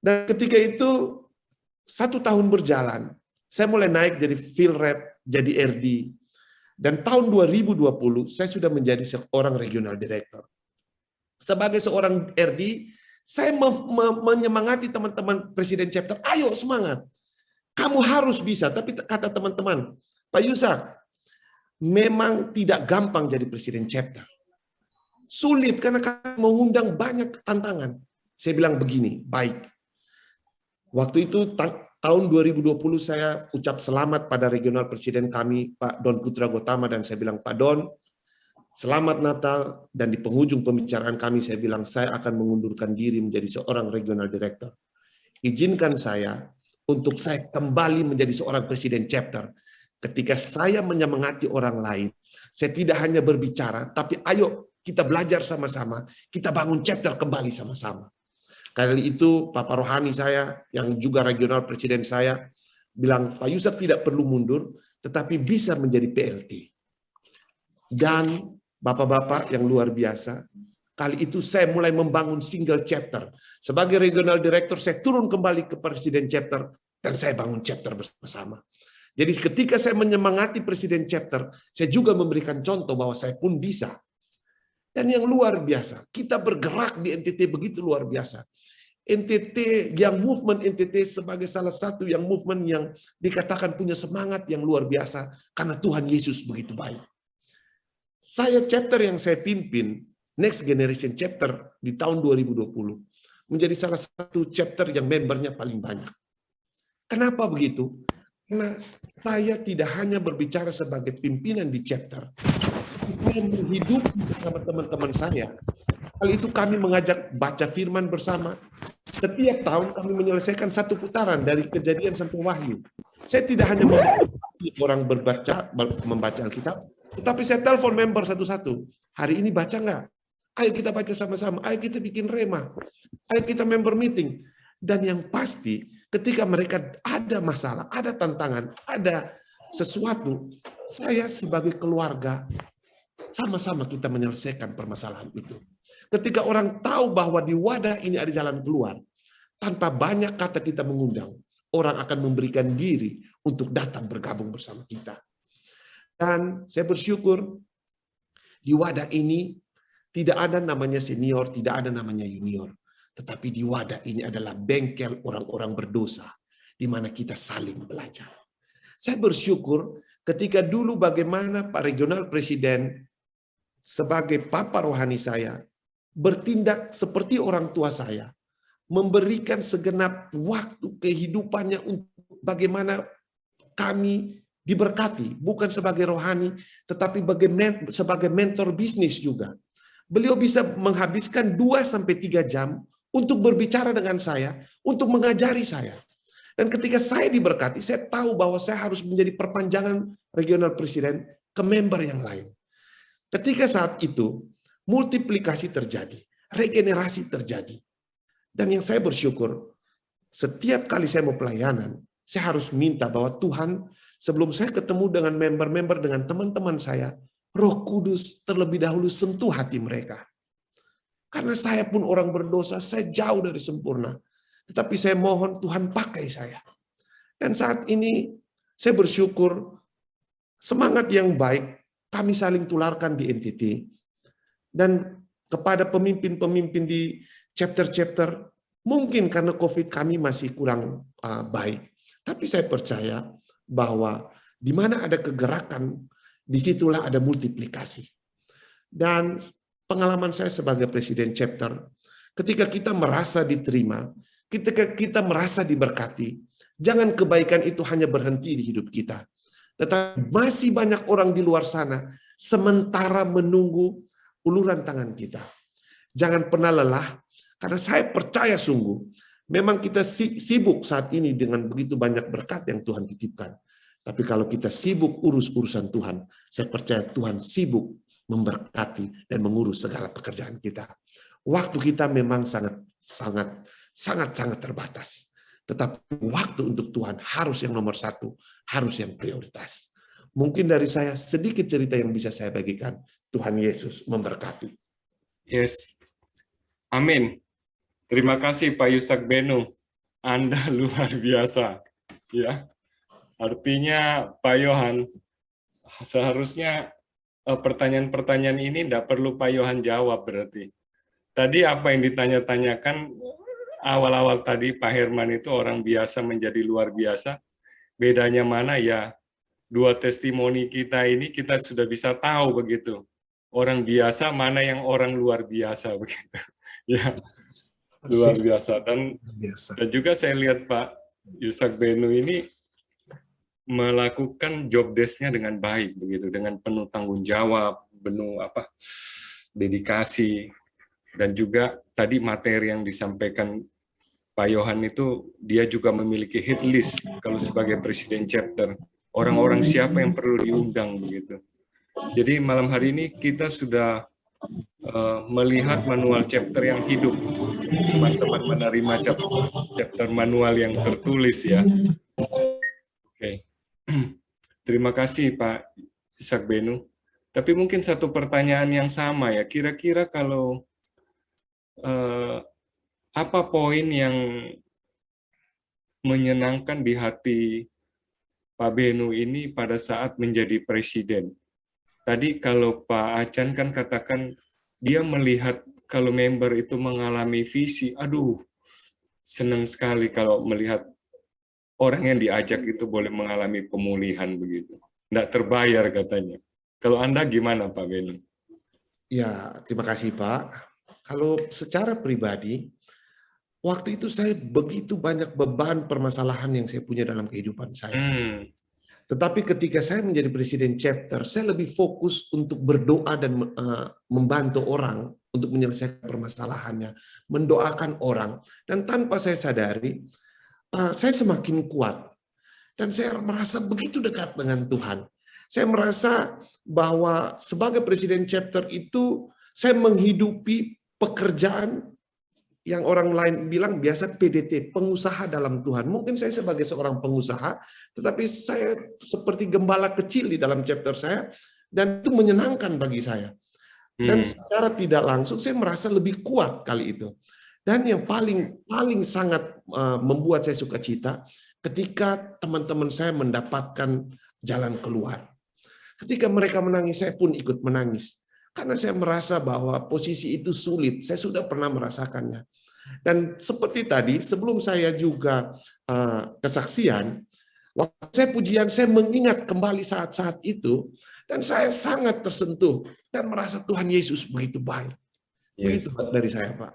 Dan ketika itu, 1 tahun berjalan, saya mulai naik jadi field rep, jadi RD. Dan tahun 2020, saya sudah menjadi seorang regional director. Sebagai seorang RD, saya menyemangati teman-teman presiden chapter, ayo semangat. Kamu harus bisa, tapi kata teman-teman, Pak Yusak, memang tidak gampang jadi presiden chapter. Sulit karena kami mengundang banyak tantangan. Saya bilang begini, baik. Waktu itu tahun 2020 saya ucap selamat pada regional presiden kami, Pak Don Putra Gotama, dan saya bilang, Pak Don, selamat Natal, dan di penghujung pembicaraan kami saya bilang, saya akan mengundurkan diri menjadi seorang regional director. Izinkan saya untuk saya kembali menjadi seorang presiden chapter. Ketika saya menyemangati orang lain, saya tidak hanya berbicara, tapi ayo kita belajar sama-sama, kita bangun chapter kembali sama-sama. Kali itu Papa Rohani saya, yang juga regional presiden saya, bilang, Pak Yusak tidak perlu mundur, tetapi bisa menjadi PLT. Dan Bapak-bapak yang luar biasa, kali itu saya mulai membangun single chapter. Sebagai regional director, saya turun kembali ke presiden chapter, dan saya bangun chapter bersama-sama. Jadi ketika saya menyemangati presiden chapter, saya juga memberikan contoh bahwa saya pun bisa. Dan yang luar biasa, kita bergerak di NTT begitu luar biasa. NTT, yang movement NTT sebagai salah satu yang movement yang dikatakan punya semangat yang luar biasa karena Tuhan Yesus begitu baik. Saya chapter yang saya pimpin, Next Generation Chapter di tahun 2020, menjadi salah satu chapter yang membernya paling banyak. Kenapa begitu? Karena saya tidak hanya berbicara sebagai pimpinan di chapter, saya menghidupi bersama teman-teman saya. Kali itu kami mengajak baca firman bersama. Setiap tahun kami menyelesaikan 1 putaran dari Kejadian sampai Wahyu. Saya tidak hanya membatasi orang membaca Alkitab, tetapi saya telepon member satu-satu. Hari ini baca nggak? Ayo kita baca sama-sama. Ayo kita bikin rema. Ayo kita member meeting. Dan yang pasti, ketika mereka ada masalah, ada tantangan, ada sesuatu, saya sebagai keluarga sama-sama kita menyelesaikan permasalahan itu. Ketika orang tahu bahwa di wadah ini ada jalan keluar, tanpa banyak kata kita mengundang, orang akan memberikan diri untuk datang bergabung bersama kita. Dan saya bersyukur di wadah ini tidak ada namanya senior, tidak ada namanya junior. Tetapi di wadah ini adalah bengkel orang-orang berdosa, di mana kita saling belajar. Saya bersyukur ketika dulu bagaimana Pak Regional Presiden sebagai papa rohani saya, bertindak seperti orang tua saya, memberikan segenap waktu kehidupannya untuk bagaimana kami diberkati, bukan sebagai rohani, tetapi sebagai mentor bisnis juga. Beliau bisa menghabiskan 2-3 jam untuk berbicara dengan saya, untuk mengajari saya. Dan ketika saya diberkati, saya tahu bahwa saya harus menjadi perpanjangan regional presiden ke member yang lain. Ketika saat itu, multiplikasi terjadi, regenerasi terjadi. Dan yang saya bersyukur, setiap kali saya mau pelayanan, saya harus minta bahwa Tuhan, sebelum saya ketemu dengan member-member, dengan teman-teman saya, Roh Kudus terlebih dahulu sentuh hati mereka. Karena saya pun orang berdosa, saya jauh dari sempurna. Tetapi saya mohon Tuhan pakai saya. Dan saat ini saya bersyukur semangat yang baik kami saling tularkan di NTT. Dan kepada pemimpin-pemimpin di chapter-chapter, mungkin karena COVID kami masih kurang baik. Tapi saya percaya bahwa di mana ada kegerakan, disitulah ada multiplikasi. Dan pengalaman saya sebagai presiden chapter, ketika kita merasa diterima, ketika kita merasa diberkati, jangan kebaikan itu hanya berhenti di hidup kita. Tetapi masih banyak orang di luar sana sementara menunggu uluran tangan kita. Jangan pernah lelah, karena saya percaya sungguh, memang kita sibuk saat ini dengan begitu banyak berkat yang Tuhan titipkan. Tapi kalau kita sibuk urus urusan Tuhan, saya percaya Tuhan sibuk memberkati dan mengurus segala pekerjaan kita. Waktu kita memang sangat terbatas. Tetapi waktu untuk Tuhan harus yang nomor 1, harus yang prioritas. Mungkin dari saya sedikit cerita yang bisa saya bagikan. Tuhan Yesus memberkati. Yes. Amin. Terima kasih Pak Yusak Benu. Anda luar biasa. Ya. Artinya Pak Yohan, seharusnya pertanyaan-pertanyaan ini tidak perlu Pak Yohan jawab berarti. Tadi apa yang ditanya-tanyakan awal-awal tadi Pak Herman itu orang biasa menjadi luar biasa. Bedanya mana ya? 2 testimoni kita ini kita sudah bisa tahu begitu. Orang biasa mana yang orang luar biasa begitu. Ya. Luar biasa. Dan juga saya lihat Pak Yusak Benu ini melakukan job desk-nya dengan baik begitu, dengan penuh tanggung jawab, penuh dedikasi, dan juga tadi materi yang disampaikan Pak Yohan itu dia juga memiliki hit list kalau sebagai presiden chapter, orang-orang siapa yang perlu diundang begitu. Jadi malam hari ini kita sudah melihat manual chapter yang hidup, teman-teman menerima chapter manual yang tertulis ya. Oke. Terima kasih Pak Yusak Benu. Tapi mungkin satu pertanyaan yang sama ya, kira-kira kalau apa poin yang menyenangkan di hati Pak Benu ini pada saat menjadi presiden? Tadi kalau Pak Acan kan katakan dia melihat kalau member itu mengalami visi, aduh senang sekali kalau melihat orang yang diajak itu boleh mengalami pemulihan begitu. Nggak terbayar katanya. Kalau Anda gimana Pak Benu? Ya, terima kasih Pak. Kalau secara pribadi, waktu itu saya begitu banyak beban permasalahan yang saya punya dalam kehidupan saya. Tetapi ketika saya menjadi presiden chapter, saya lebih fokus untuk berdoa dan membantu orang untuk menyelesaikan permasalahannya, mendoakan orang. Dan tanpa saya sadari, saya semakin kuat. Dan saya merasa begitu dekat dengan Tuhan. Saya merasa bahwa sebagai presiden chapter itu, saya menghidupi pekerjaan yang orang lain bilang biasa PDT, pengusaha dalam Tuhan. Mungkin saya sebagai seorang pengusaha, tetapi saya seperti gembala kecil di dalam chapter saya, dan itu menyenangkan bagi saya. Dan secara tidak langsung saya merasa lebih kuat kali itu. Dan yang paling sangat membuat saya sukacita, ketika teman-teman saya mendapatkan jalan keluar. Ketika mereka menangis, saya pun ikut menangis. Karena saya merasa bahwa posisi itu sulit, saya sudah pernah merasakannya. Dan seperti tadi, sebelum saya juga kesaksian, waktu saya pujian, saya mengingat kembali saat-saat itu, dan saya sangat tersentuh, dan merasa Tuhan Yesus begitu baik. Begitu dari saya, Pak.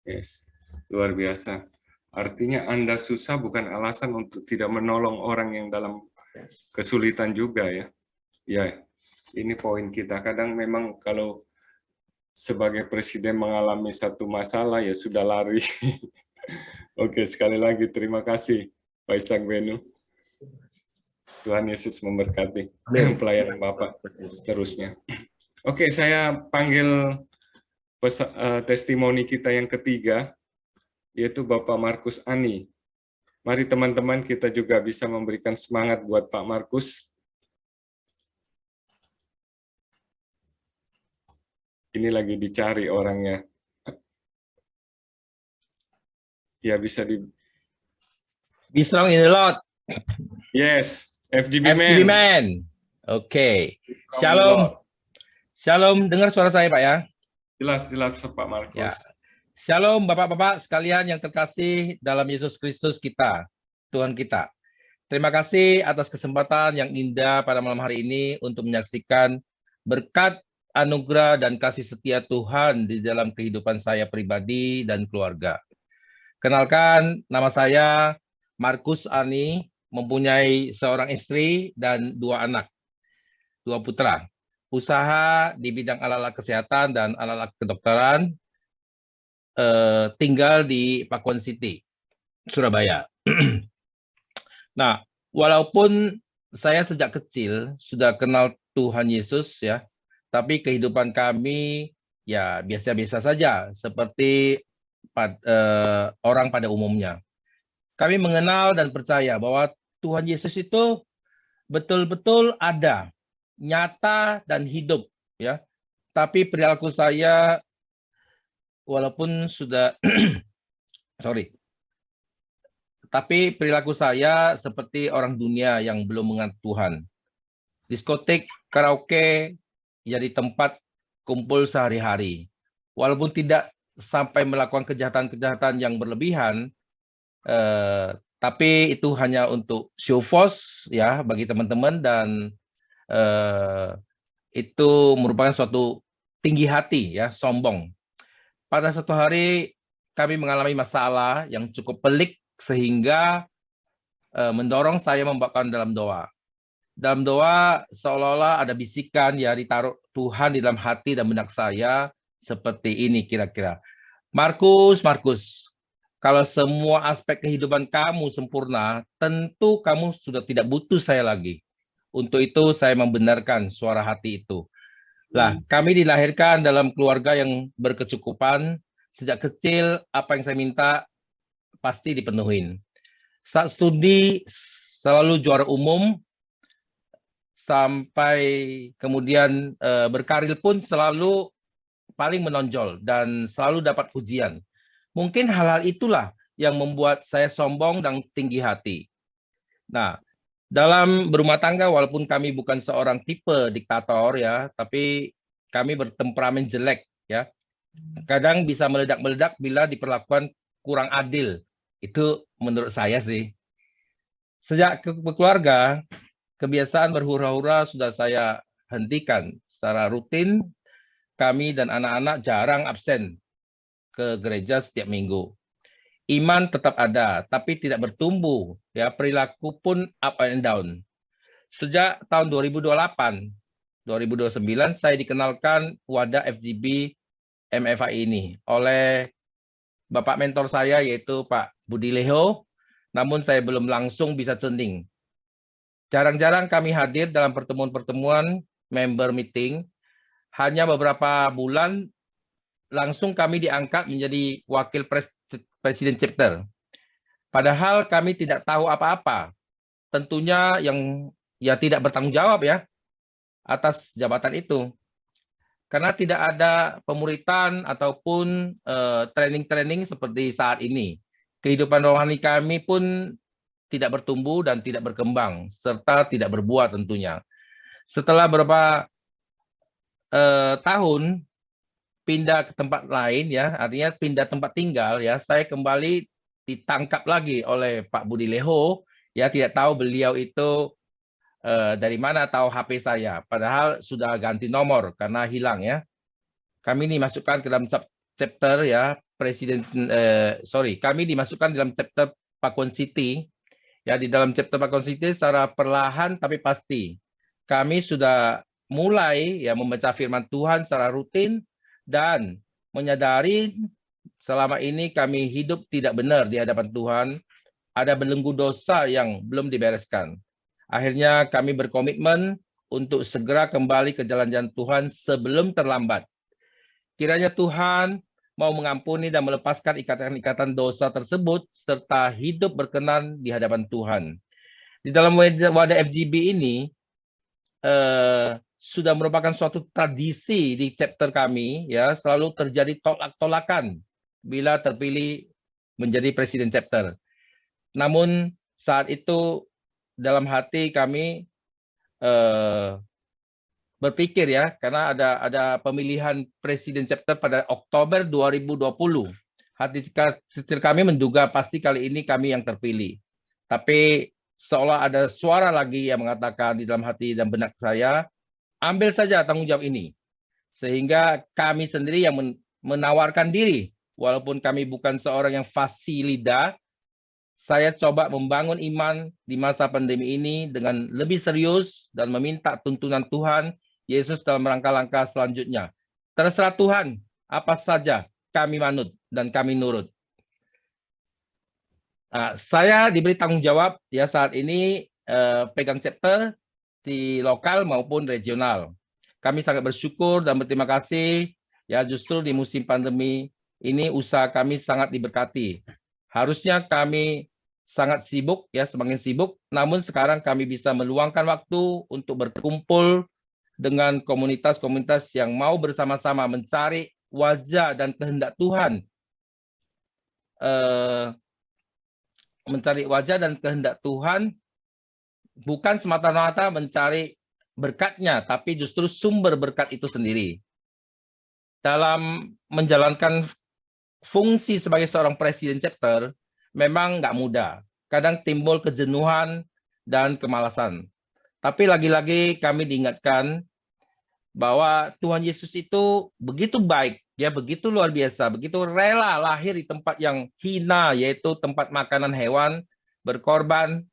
Yes, luar biasa. Artinya Anda susah bukan alasan untuk tidak menolong orang yang dalam kesulitan juga ya. Ya, ini poin kita. Kadang memang kalau sebagai presiden mengalami satu masalah, ya sudah lari. Oke, sekali lagi terima kasih Pak Ishak Benu. Tuhan Yesus memberkati pelayanan Bapak seterusnya. Oke, saya panggil testimoni kita yang ketiga, yaitu Bapak Markus Ani. Mari teman-teman kita juga bisa memberikan semangat buat Pak Markus. Ini lagi dicari orangnya. Ya, bisa di... Be strong in the Lord. Yes, FGB FGB Man. Man. Oke. Shalom. Shalom, dengar suara saya Pak ya? Jelas Pak Markus. Ya. Shalom Bapak-Bapak sekalian yang terkasih dalam Yesus Kristus kita, Tuhan kita. Terima kasih atas kesempatan yang indah pada malam hari ini untuk menyaksikan berkat, anugerah, dan kasih setia Tuhan di dalam kehidupan saya pribadi dan keluarga. Kenalkan, nama saya Markus Ani, mempunyai seorang istri dan 2 anak, 2 putra. Usaha di bidang alat-alat kesehatan dan alat-alat kedokteran, tinggal di Pakuan City, Surabaya. Nah, walaupun saya sejak kecil sudah kenal Tuhan Yesus ya, tapi kehidupan kami ya biasa-biasa saja seperti orang pada umumnya. Kami mengenal dan percaya bahwa Tuhan Yesus itu betul-betul ada, nyata dan hidup ya. Tapi perilaku saya walaupun sudah tapi perilaku saya seperti orang dunia yang belum mengenal Tuhan. Diskotik, karaoke jadi tempat kumpul sehari-hari. Walaupun tidak sampai melakukan kejahatan-kejahatan yang berlebihan, tapi itu hanya untuk show force ya bagi teman-teman, dan itu merupakan suatu tinggi hati ya, sombong. Pada suatu hari kami mengalami masalah yang cukup pelik sehingga mendorong saya membawakan dalam doa. Dalam doa seolah-olah ada bisikan ya ditaruh Tuhan di dalam hati dan benak saya seperti ini kira-kira. Markus, kalau semua aspek kehidupan kamu sempurna, tentu kamu sudah tidak butuh saya lagi. Untuk itu saya membenarkan suara hati itu. Nah, kami dilahirkan dalam keluarga yang berkecukupan. Sejak kecil apa yang saya minta pasti dipenuhin. Saat studi selalu juara umum, sampai kemudian berkarir pun selalu paling menonjol dan selalu dapat pujian. Mungkin hal-hal itulah yang membuat saya sombong dan tinggi hati. Nah, dalam berumah tangga, walaupun kami bukan seorang tipe diktator ya, tapi kami bertemperamen jelek ya. Kadang bisa meledak-meledak bila diperlakukan kurang adil. Itu menurut saya sih. Sejak keluarga, kebiasaan berhura-hura sudah saya hentikan. Secara rutin, kami dan anak-anak jarang absen ke gereja setiap minggu. Iman tetap ada, tapi tidak bertumbuh. Ya, perilaku pun up and down. Sejak tahun 2028, 2029, saya dikenalkan wadah FGB MFA ini oleh Bapak mentor saya, yaitu Pak Budi Leho, namun saya belum langsung bisa tanding. Jarang-jarang kami hadir dalam pertemuan-pertemuan member meeting. Hanya beberapa bulan langsung kami diangkat menjadi wakil presiden chapter. Padahal kami tidak tahu apa-apa. Tentunya yang tidak bertanggung jawab ya atas jabatan itu. Karena tidak ada pemuritan ataupun training-training seperti saat ini. Kehidupan rohani kami pun tidak bertumbuh dan tidak berkembang, serta tidak berbuah tentunya. Setelah beberapa tahun pindah ke tempat lain ya, artinya pindah tempat tinggal ya, saya kembali ditangkap lagi oleh Pak Budi Leho ya, tidak tahu beliau itu dari mana tahu HP saya, padahal sudah ganti nomor karena hilang ya. Kami dimasukkan ke dalam chapter ya, kami dimasukkan dalam chapter Pakuan City ya, di dalam chapter Pakuan City secara perlahan tapi pasti. Kami sudah mulai ya membaca firman Tuhan secara rutin dan menyadari selama ini kami hidup tidak benar di hadapan Tuhan, ada belenggu dosa yang belum dibereskan. Akhirnya kami berkomitmen untuk segera kembali ke jalan-jalan Tuhan sebelum terlambat. Kiranya Tuhan mau mengampuni dan melepaskan ikatan-ikatan dosa tersebut serta hidup berkenan di hadapan Tuhan. Di dalam wadah FGB ini sudah merupakan suatu tradisi di chapter kami ya, selalu terjadi tolak-tolakan bila terpilih menjadi presiden chapter. Namun saat itu dalam hati kami berpikir ya, karena ada pemilihan presiden chapter pada Oktober 2020. Hati kecil kami menduga pasti kali ini kami yang terpilih. Tapi seolah ada suara lagi yang mengatakan di dalam hati dan benak saya, ambil saja tanggung jawab ini. Sehingga kami sendiri yang menawarkan diri. Walaupun kami bukan seorang yang fasih lidah, saya coba membangun iman di masa pandemi ini dengan lebih serius dan meminta tuntunan Tuhan Yesus dalam langkah-langkah selanjutnya. Terserah Tuhan, apa saja kami manut dan kami nurut. Nah, saya diberi tanggung jawab ya saat ini pegang chapter di lokal maupun regional. Kami sangat bersyukur dan berterima kasih ya, justru di musim pandemi ini usaha kami sangat diberkati. Harusnya kami sangat sibuk ya, semakin sibuk, namun sekarang kami bisa meluangkan waktu untuk berkumpul dengan komunitas-komunitas yang mau bersama-sama mencari wajah dan kehendak Tuhan. Mencari wajah dan kehendak Tuhan bukan semata-mata mencari berkatnya, tapi justru sumber berkat itu sendiri. Dalam menjalankan fungsi sebagai seorang presiden chapter, memang nggak mudah. Kadang timbul kejenuhan dan kemalasan. Tapi lagi-lagi kami diingatkan bahwa Tuhan Yesus itu begitu baik, ya begitu luar biasa, begitu rela lahir di tempat yang hina, yaitu tempat makanan hewan, berkorban,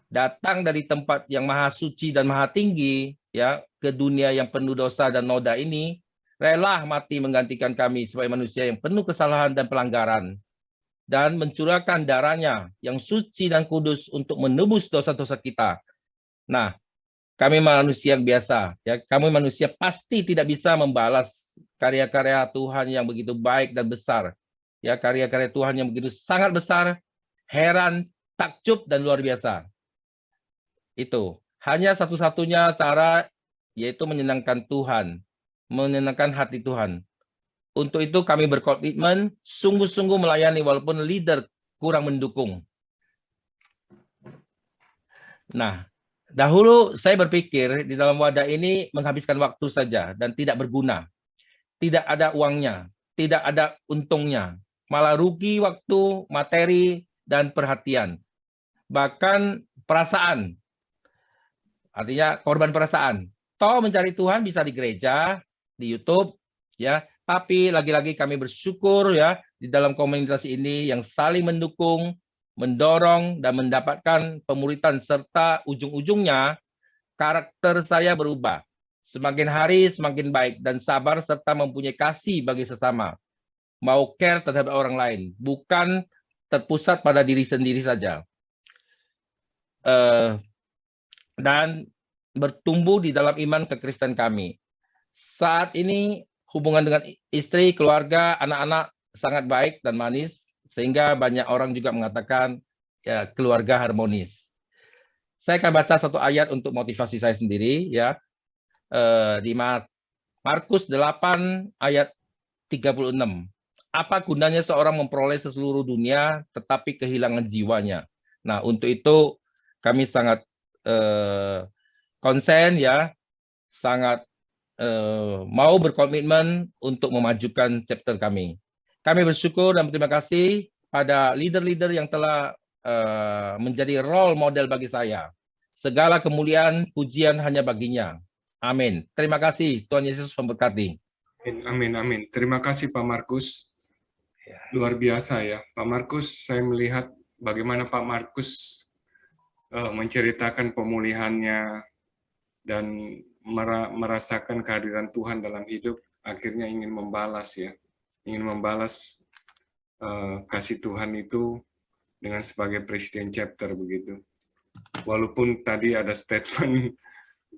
datang dari tempat yang maha suci dan maha tinggi, ya ke dunia yang penuh dosa dan noda ini, rela mati menggantikan kami sebagai manusia yang penuh kesalahan dan pelanggaran, dan mencurahkan darahnya yang suci dan kudus untuk menebus dosa-dosa kita. Nah, kami manusia yang biasa, ya kami manusia pasti tidak bisa membalas karya-karya Tuhan yang begitu baik dan besar, ya karya-karya Tuhan yang begitu sangat besar, heran, takjub dan luar biasa. Itu hanya satu-satunya cara, yaitu menyenangkan Tuhan, menyenangkan hati Tuhan. Untuk itu kami berkomitmen sungguh-sungguh melayani walaupun leader kurang mendukung. Nah, dahulu saya berpikir di dalam wadah ini menghabiskan waktu saja dan tidak berguna. Tidak ada uangnya, tidak ada untungnya. Malah rugi waktu, materi, dan perhatian. Bahkan perasaan. Artinya korban perasaan. Toh mencari Tuhan bisa di gereja, di YouTube, ya. Tapi lagi-lagi kami bersyukur ya di dalam komunitas ini yang saling mendukung, mendorong dan mendapatkan pemuritan serta ujung-ujungnya karakter saya berubah. Semakin hari semakin baik dan sabar serta mempunyai kasih bagi sesama. Mau care terhadap orang lain, bukan terpusat pada diri sendiri saja. Dan bertumbuh di dalam iman kekristenan kami. Saat ini hubungan dengan istri, keluarga, anak-anak sangat baik dan manis, sehingga banyak orang juga mengatakan ya, keluarga harmonis. Saya akan baca satu ayat untuk motivasi saya sendiri, ya, di Markus 8 ayat 36. Apa gunanya seorang memperoleh seluruh dunia tetapi kehilangan jiwanya? Nah, untuk itu kami sangat konsen, ya, sangat mau berkomitmen untuk memajukan chapter kami. Kami bersyukur dan berterima kasih pada leader-leader yang telah menjadi role model bagi saya. Segala kemuliaan, pujian hanya baginya. Amin. Terima kasih. Tuhan Yesus memberkati. Amin, amin. Terima kasih Pak Markus. Luar biasa ya. Pak Markus, saya melihat bagaimana Pak Markus menceritakan pemulihannya dan merasakan kehadiran Tuhan dalam hidup, akhirnya ingin membalas ya. Ingin membalas kasih Tuhan itu dengan sebagai presiden chapter begitu. Walaupun tadi ada statement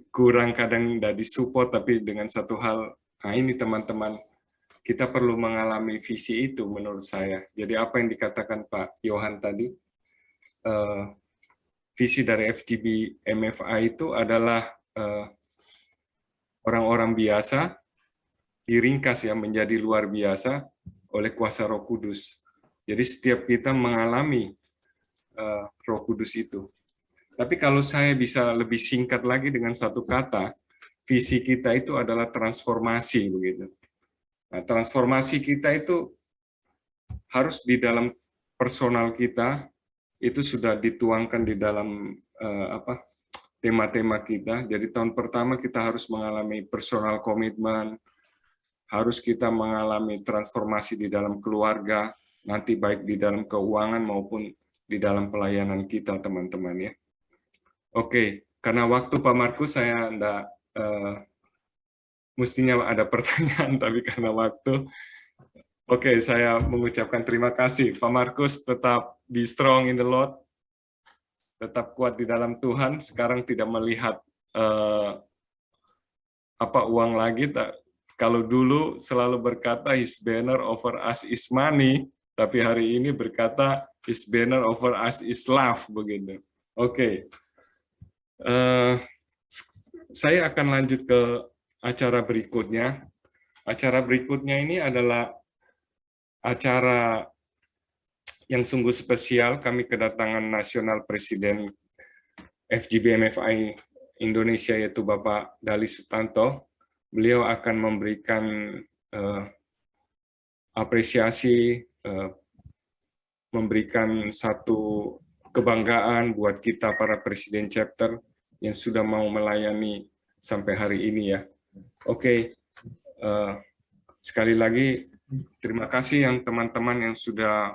kurang kadang tidak disupport, tapi dengan satu hal, nah ini teman-teman, kita perlu mengalami visi itu menurut saya. Jadi apa yang dikatakan Pak Yohan tadi, visi dari FGB MFI itu adalah orang-orang biasa diringkas ya menjadi luar biasa oleh kuasa Roh Kudus. Jadi setiap kita mengalami Roh Kudus itu. Tapi kalau saya bisa lebih singkat lagi dengan satu kata, visi kita itu adalah transformasi begitu. Nah, transformasi kita itu harus di dalam personal kita, itu sudah dituangkan di dalam tema-tema kita. Jadi tahun pertama kita harus mengalami personal komitmen, harus kita mengalami transformasi di dalam keluarga, nanti baik di dalam keuangan maupun di dalam pelayanan kita, teman-teman ya. Oke, karena waktu Pak Markus saya enggak mestinya ada pertanyaan, tapi karena waktu, oke, saya mengucapkan terima kasih. Pak Markus tetap be strong in the Lord, tetap kuat di dalam Tuhan. Sekarang tidak melihat uang lagi. Kalau dulu selalu berkata His banner over us is money, tapi hari ini berkata His banner over us is love begitu. Oke. Saya akan lanjut ke acara berikutnya. Acara berikutnya ini adalah acara yang sungguh spesial. Kami kedatangan nasional presiden FGB MFI Indonesia, yaitu Bapak Dali Sutanto. Beliau akan memberikan apresiasi, memberikan satu kebanggaan buat kita para presiden chapter yang sudah mau melayani sampai hari ini ya. Oke, sekali lagi terima kasih yang teman-teman yang sudah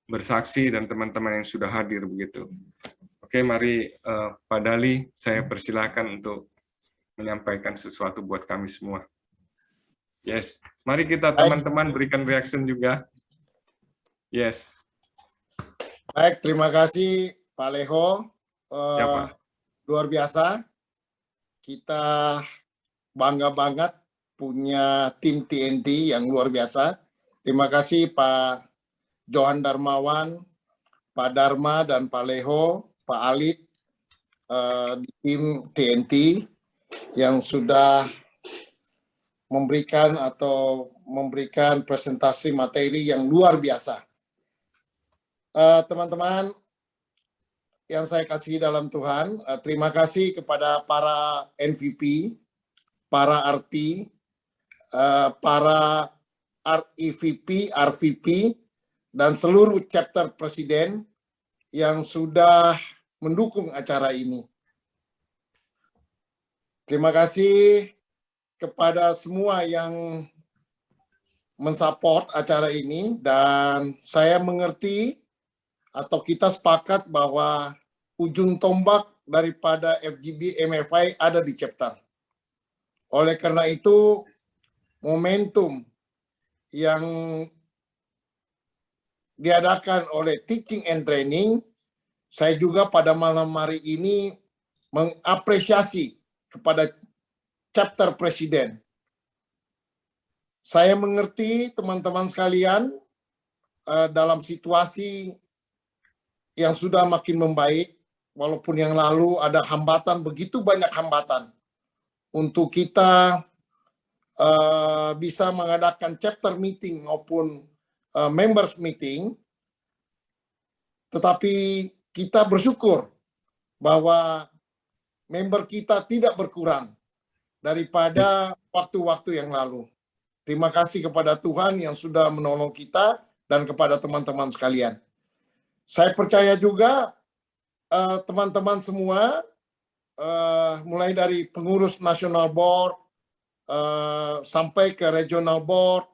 bersaksi dan teman-teman yang sudah hadir begitu. Oke, mari Pak Dali, saya persilakan untuk menyampaikan sesuatu buat kami semua. Yes, mari kita teman-teman berikan reaction juga. Yes. Baik, terima kasih Pak Leho. Ya, Pak. Luar biasa. Kita bangga banget punya tim TNT yang luar biasa. Terima kasih Pak Johan Darmawan, Pak Dharma, dan Pak Leho, Pak Alit, di tim TNT yang sudah memberikan presentasi materi yang luar biasa. Teman-teman yang saya kasihi dalam Tuhan, terima kasih kepada para MVP, para RP, para REVP, RVP, dan seluruh chapter presiden yang sudah mendukung acara ini. Terima kasih kepada semua yang mensupport acara ini, dan saya mengerti atau kita sepakat bahwa ujung tombak daripada FGB MFI ada di chapter. Oleh karena itu, momentum yang diadakan oleh Teaching and Training, saya juga pada malam hari ini mengapresiasi kepada chapter presiden Saya mengerti teman-teman sekalian dalam situasi yang sudah makin membaik, walaupun yang lalu ada hambatan, begitu banyak hambatan untuk kita bisa mengadakan chapter meeting maupun members meeting, tetapi kita bersyukur bahwa member kita tidak berkurang daripada waktu-waktu yang lalu. Terima kasih kepada Tuhan yang sudah menolong kita dan kepada teman-teman sekalian. Saya percaya juga teman-teman semua, mulai dari pengurus national board sampai ke regional board,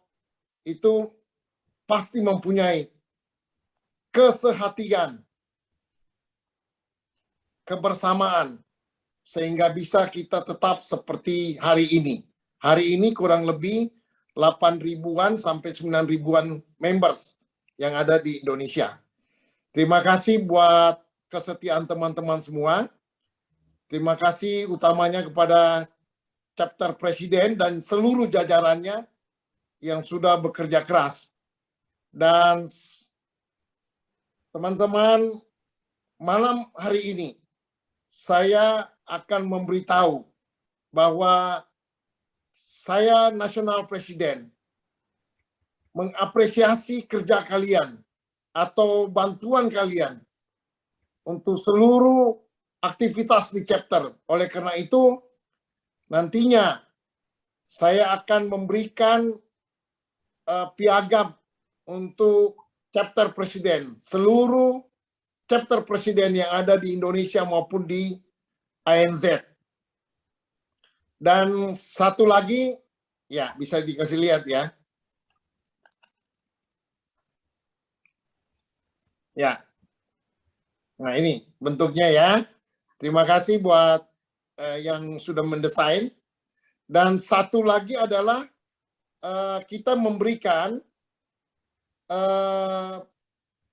itu pasti mempunyai kesehatian, kebersamaan, sehingga bisa kita tetap seperti hari ini. Hari ini kurang lebih 8 ribuan sampai 9 ribuan members yang ada di Indonesia. Terima kasih buat kesetiaan teman-teman semua. Terima kasih utamanya kepada chapter presiden dan seluruh jajarannya yang sudah bekerja keras. Dan teman-teman, malam hari ini saya akan memberitahu bahwa saya National President mengapresiasi kerja kalian atau bantuan kalian untuk seluruh aktivitas di chapter. Oleh karena itu, nantinya saya akan memberikan piagam untuk chapter presiden, seluruh chapter presiden yang ada di Indonesia maupun di ANZ. Dan satu lagi, ya bisa dikasih lihat ya. Ya. Nah ini bentuknya ya. Terima kasih buat yang sudah mendesain. Dan satu lagi adalah kita memberikan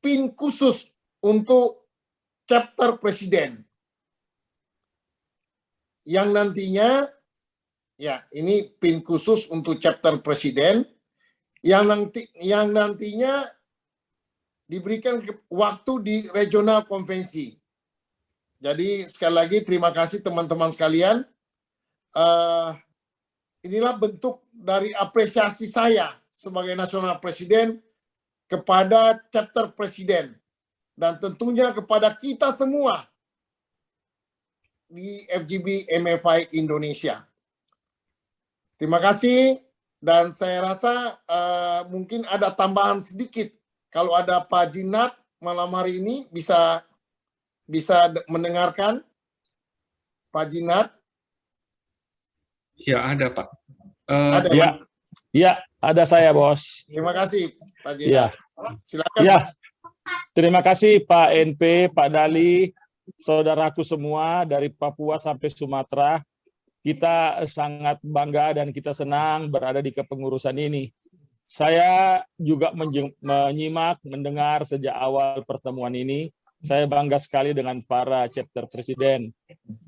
pin khusus untuk chapter presiden. Yang nantinya, ya ini pin khusus untuk chapter presiden yang nantinya diberikan waktu di regional konvensi. Jadi sekali lagi terima kasih teman-teman sekalian. Inilah bentuk dari apresiasi saya sebagai national presiden kepada chapter presiden dan tentunya kepada kita semua di FGB MFI Indonesia. Terima kasih, dan saya rasa mungkin ada tambahan sedikit. Kalau ada Pak Jinat malam hari ini bisa mendengarkan. Pak Jinat? Ya, ada Pak. Ada ya, ya, ada saya, Bos. Terima kasih Pak Ya, Jinat. Silakan ya. Pak. Terima kasih Pak NP, Pak Dali, saudaraku semua dari Papua sampai Sumatera. Kita sangat bangga dan kita senang berada di kepengurusan ini. Saya juga menyimak, mendengar sejak awal pertemuan ini. Saya bangga sekali dengan para chapter presiden.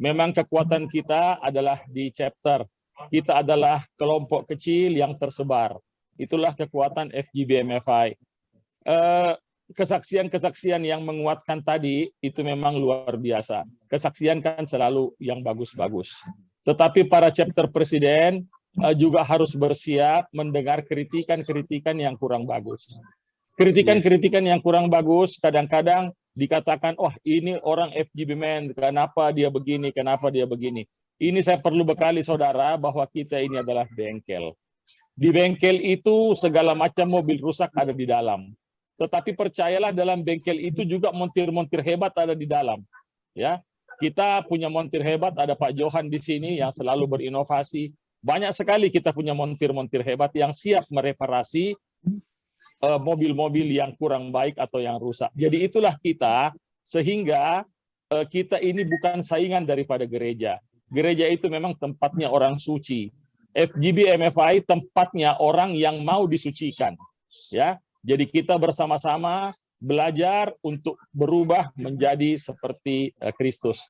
Memang kekuatan kita adalah di chapter. Kita adalah kelompok kecil yang tersebar. Itulah kekuatan FGB MFI. Kesaksian-kesaksian yang menguatkan tadi itu memang luar biasa. Kesaksian kan selalu yang bagus-bagus. Tetapi para chapter presiden juga harus bersiap mendengar kritikan-kritikan yang kurang bagus. Kritikan-kritikan yang kurang bagus kadang-kadang dikatakan, oh ini orang FGB man, kenapa dia begini, kenapa dia begini. Ini saya perlu bekali saudara bahwa kita ini adalah bengkel. Di bengkel itu segala macam mobil rusak ada di dalam. Tetapi percayalah dalam bengkel itu juga montir-montir hebat ada di dalam. Ya, kita punya montir hebat, ada Pak Johan di sini yang selalu berinovasi. Banyak sekali kita punya montir-montir hebat yang siap mereparasi mobil-mobil yang kurang baik atau yang rusak. Jadi itulah kita, sehingga kita ini bukan saingan daripada gereja. Gereja itu memang tempatnya orang suci. FGB MFI tempatnya orang yang mau disucikan. Ya, jadi kita bersama-sama belajar untuk berubah menjadi seperti Kristus.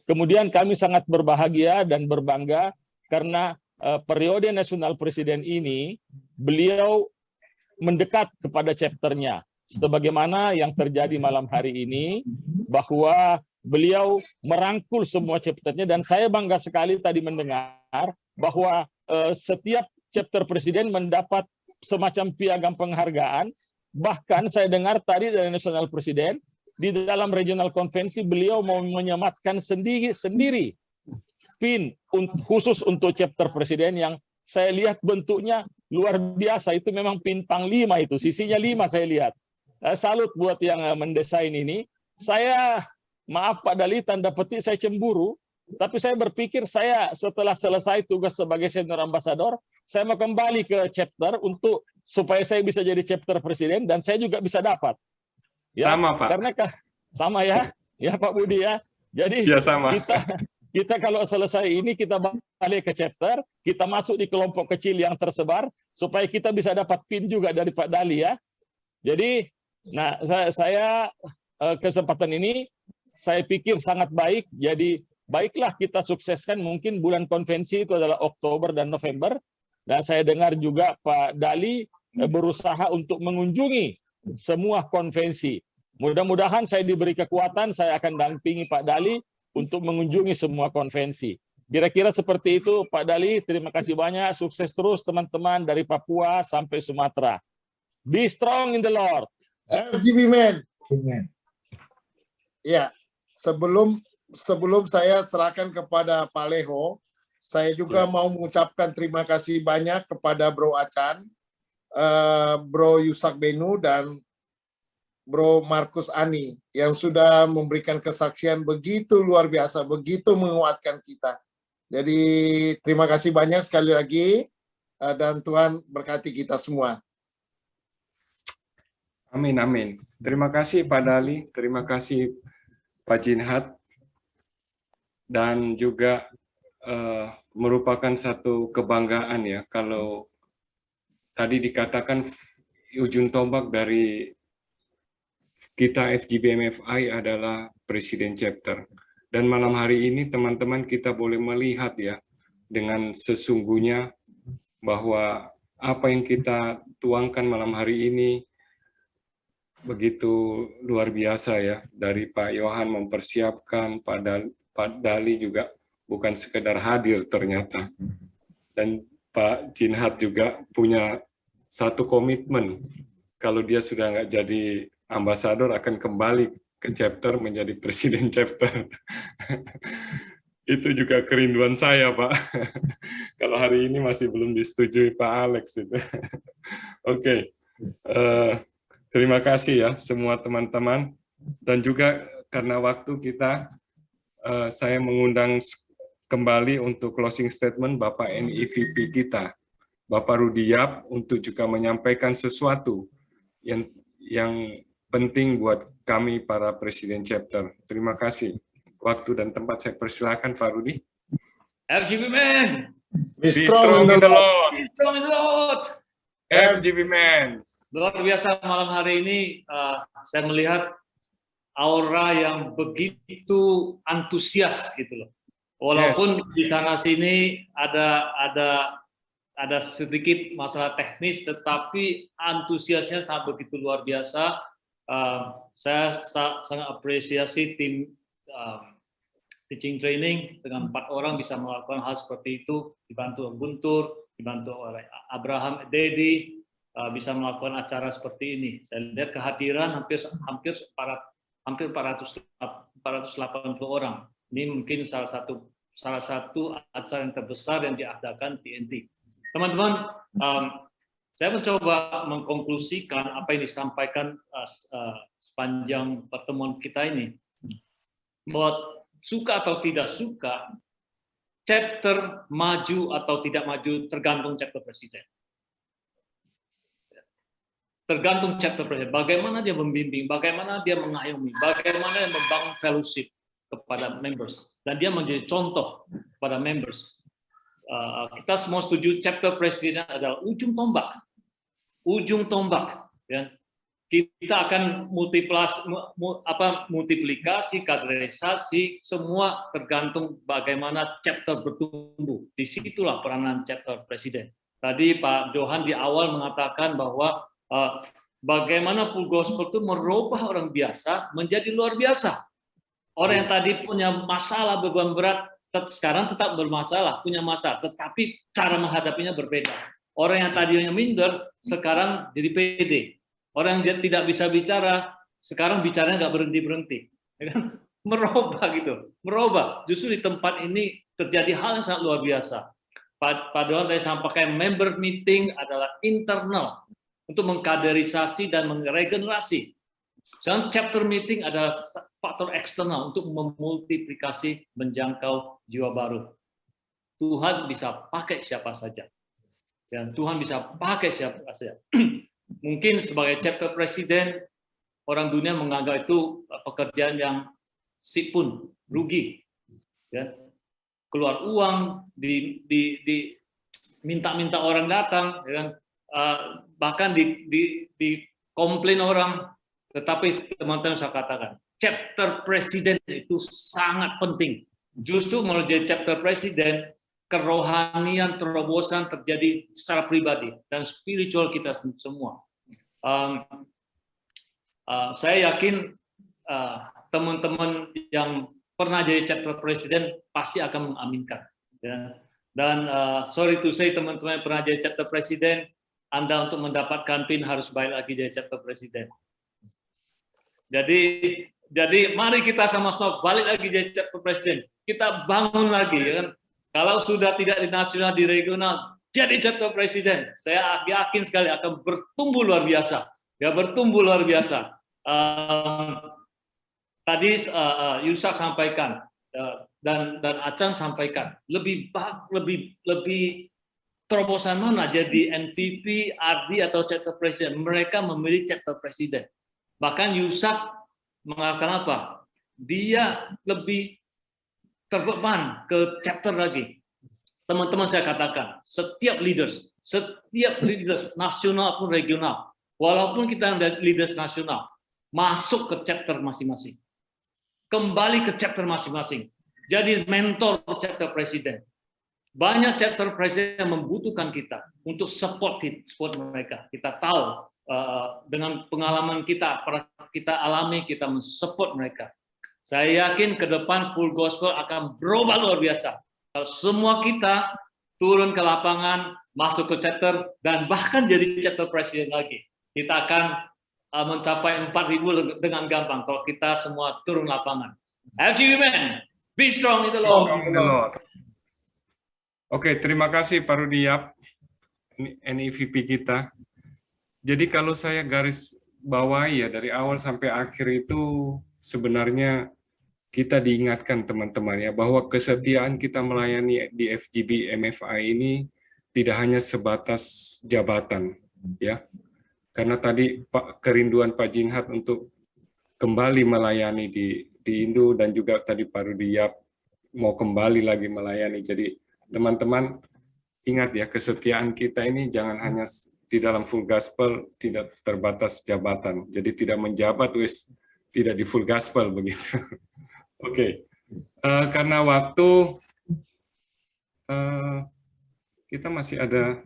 Kemudian kami sangat berbahagia dan berbangga karena periode nasional presiden ini beliau mendekat kepada chapternya. Sebagaimana yang terjadi malam hari ini, bahwa beliau merangkul semua chapternya, dan saya bangga sekali tadi mendengar bahwa setiap chapter presiden mendapat semacam piagam penghargaan. Bahkan saya dengar tadi dari nasional presiden, di dalam regional konvensi beliau mau menyematkan sendiri pin khusus untuk chapter presiden yang saya lihat bentuknya luar biasa. Itu memang pin panglima, itu sisinya 5 saya lihat. Salut buat yang mendesain ini. Saya, maaf Pak Dali, tanda petik saya cemburu, tapi saya berpikir saya setelah selesai tugas sebagai senior ambassador, saya mau kembali ke chapter untuk supaya saya bisa jadi chapter presiden dan saya juga bisa dapat. Ya, sama Pak. Karena sama ya, ya Pak Budi ya. Jadi ya, sama. kita kalau selesai ini kita balik ke chapter, kita masuk di kelompok kecil yang tersebar supaya kita bisa dapat pin juga dari Pak Dali ya. Jadi, nah saya kesempatan ini saya pikir sangat baik. Jadi baiklah kita sukseskan, mungkin bulan konvensi itu adalah Oktober dan November. Dan saya dengar juga Pak Dali berusaha untuk mengunjungi semua konvensi. Mudah-mudahan saya diberi kekuatan, saya akan dampingi Pak Dali untuk mengunjungi semua konvensi. Kira-kira seperti itu Pak Dali. Terima kasih banyak. Sukses terus teman-teman dari Papua sampai Sumatera. Be strong in the Lord. FGB Man. Amen. Ya, sebelum saya serahkan kepada Pak Leho, saya juga mau mengucapkan terima kasih banyak kepada Bro Acan, Bro Yusak Benu, dan Bro Markus Ani yang sudah memberikan kesaksian begitu luar biasa, begitu menguatkan kita. Jadi terima kasih banyak sekali lagi, dan Tuhan berkati kita semua. Amin, amin. Terima kasih Pak Dali, terima kasih Pak Jinhat, dan juga merupakan satu kebanggaan ya kalau tadi dikatakan ujung tombak dari kita FGB MFI adalah Presiden Chapter. Dan malam hari ini teman-teman kita boleh melihat ya dengan sesungguhnya bahwa apa yang kita tuangkan malam hari ini begitu luar biasa ya, dari Pak Yohan mempersiapkan, Pak Dali juga bukan sekedar hadir ternyata, dan Pak Jinhat juga punya satu komitmen kalau dia sudah nggak jadi ambasador akan kembali ke chapter menjadi presiden chapter. Itu juga kerinduan saya Pak. Kalau hari ini masih belum disetujui Pak Alex itu. Oke. Terima kasih ya semua teman-teman, dan juga karena waktu kita, saya mengundang kembali untuk closing statement Bapak NEVP kita, Bapak Rudiap, untuk juga menyampaikan sesuatu yang penting buat kami para Presiden Chapter. Terima kasih. Waktu dan tempat saya persilakan Pak Rudi. FGB Man. Be strong in the Lord. Be strong in the Lord. FGB Man. Luar biasa malam hari ini, saya melihat aura yang begitu antusias gitu loh. Walaupun di sana sini ada sedikit masalah teknis, tetapi antusiasnya sangat begitu luar biasa. Saya sangat apresiasi tim teaching training dengan 4 orang bisa melakukan hal seperti itu, dibantu Guntur, dibantu oleh Abraham, Dedi, bisa melakukan acara seperti ini. Saya lihat kehadiran hampir 480 orang. Ini mungkin salah satu acara yang terbesar yang diadakan TNT. Teman-teman, saya mencoba mengkonklusikan apa yang disampaikan sepanjang pertemuan kita ini. Bahwa suka atau tidak suka, chapter maju atau tidak maju tergantung chapter presiden. Tergantung chapter presiden, bagaimana dia membimbing, bagaimana dia mengayomi, bagaimana dia membangun fellowship kepada members, dan dia menjadi contoh kepada members. Kita semua setuju chapter presiden adalah ujung tombak, ya. kita akan multiplikasi, kaderisasi, semua tergantung bagaimana chapter bertumbuh. Disitulah peranan chapter presiden. Tadi Pak Johan di awal mengatakan bahwa bagaimana full gospel itu merubah orang biasa menjadi luar biasa. Orang yang tadi punya masalah, beban berat, sekarang tetap bermasalah, punya masalah, tetapi cara menghadapinya berbeda. Orang yang tadinya minder, sekarang jadi pede. Orang yang tidak bisa bicara, sekarang bicaranya nggak berhenti-berhenti. Merubah gitu, merubah. Justru di tempat ini terjadi hal yang sangat luar biasa. Pak Doan tadi sampaikan member meeting adalah internal untuk mengkaderisasi dan meregenerasi. Dan chapter meeting adalah faktor eksternal untuk memultiplikasi, menjangkau jiwa baru. Tuhan bisa pakai siapa saja. Dan Tuhan bisa pakai siapa saja. Mungkin sebagai chapter presiden, orang dunia menganggap itu pekerjaan yang sipun, rugi. Ya. Keluar uang, minta-minta orang datang, ya. Bahkan di komplain orang. Tetapi teman-teman saya katakan, chapter presiden itu sangat penting. Justru melalui chapter presiden, kerohanian, terobosan terjadi secara pribadi dan spiritual kita semua. Saya yakin teman-teman yang pernah jadi chapter presiden pasti akan mengaminkan. Ya. Dan sorry to say teman-teman yang pernah jadi chapter presiden, Anda untuk mendapatkan PIN harus bayar lagi jadi chapter presiden. Jadi mari kita sama-sama balik lagi jadi chapter presiden. Kita bangun lagi, ya kan? Kalau sudah tidak di nasional, di regional, jadi chapter presiden. Saya yakin sekali akan bertumbuh luar biasa. Ya, bertumbuh luar biasa. Tadi Yusak sampaikan dan Acan sampaikan lebih terobosan mana jadi NPP, RD atau chapter presiden. Mereka memilih chapter presiden. Bahkan Yusak mengatakan apa? Dia lebih terbeban ke chapter lagi. Teman-teman saya katakan, setiap leaders nasional pun regional, walaupun kita ada leaders nasional, masuk ke chapter masing-masing. Kembali ke chapter masing-masing. Jadi mentor chapter presiden. Banyak chapter presiden membutuhkan kita untuk support mereka. Kita tahu dengan pengalaman kita, kita alami, kita mensupport mereka. Saya yakin ke depan full gospel akan berubah luar biasa. Kalau semua kita turun ke lapangan, masuk ke chapter, dan bahkan jadi chapter presiden lagi. Kita akan mencapai 4.000 dengan gampang kalau kita semua turun lapangan. FGB men, be strong in the Lord. Oke, terima kasih Pak Rudiap, NEVP kita. Jadi kalau saya garis bawahi ya dari awal sampai akhir itu sebenarnya kita diingatkan teman-teman ya bahwa kesetiaan kita melayani di FGB MFI ini tidak hanya sebatas jabatan ya. Karena tadi kerinduan Pak Jinhat untuk kembali melayani di Indo dan juga tadi Pak Rudiap mau kembali lagi melayani. Jadi teman-teman ingat ya kesetiaan kita ini jangan hanya di dalam full gospel tidak terbatas jabatan. Jadi tidak menjabat tidak di full gospel begitu. Oke. Karena waktu kita masih ada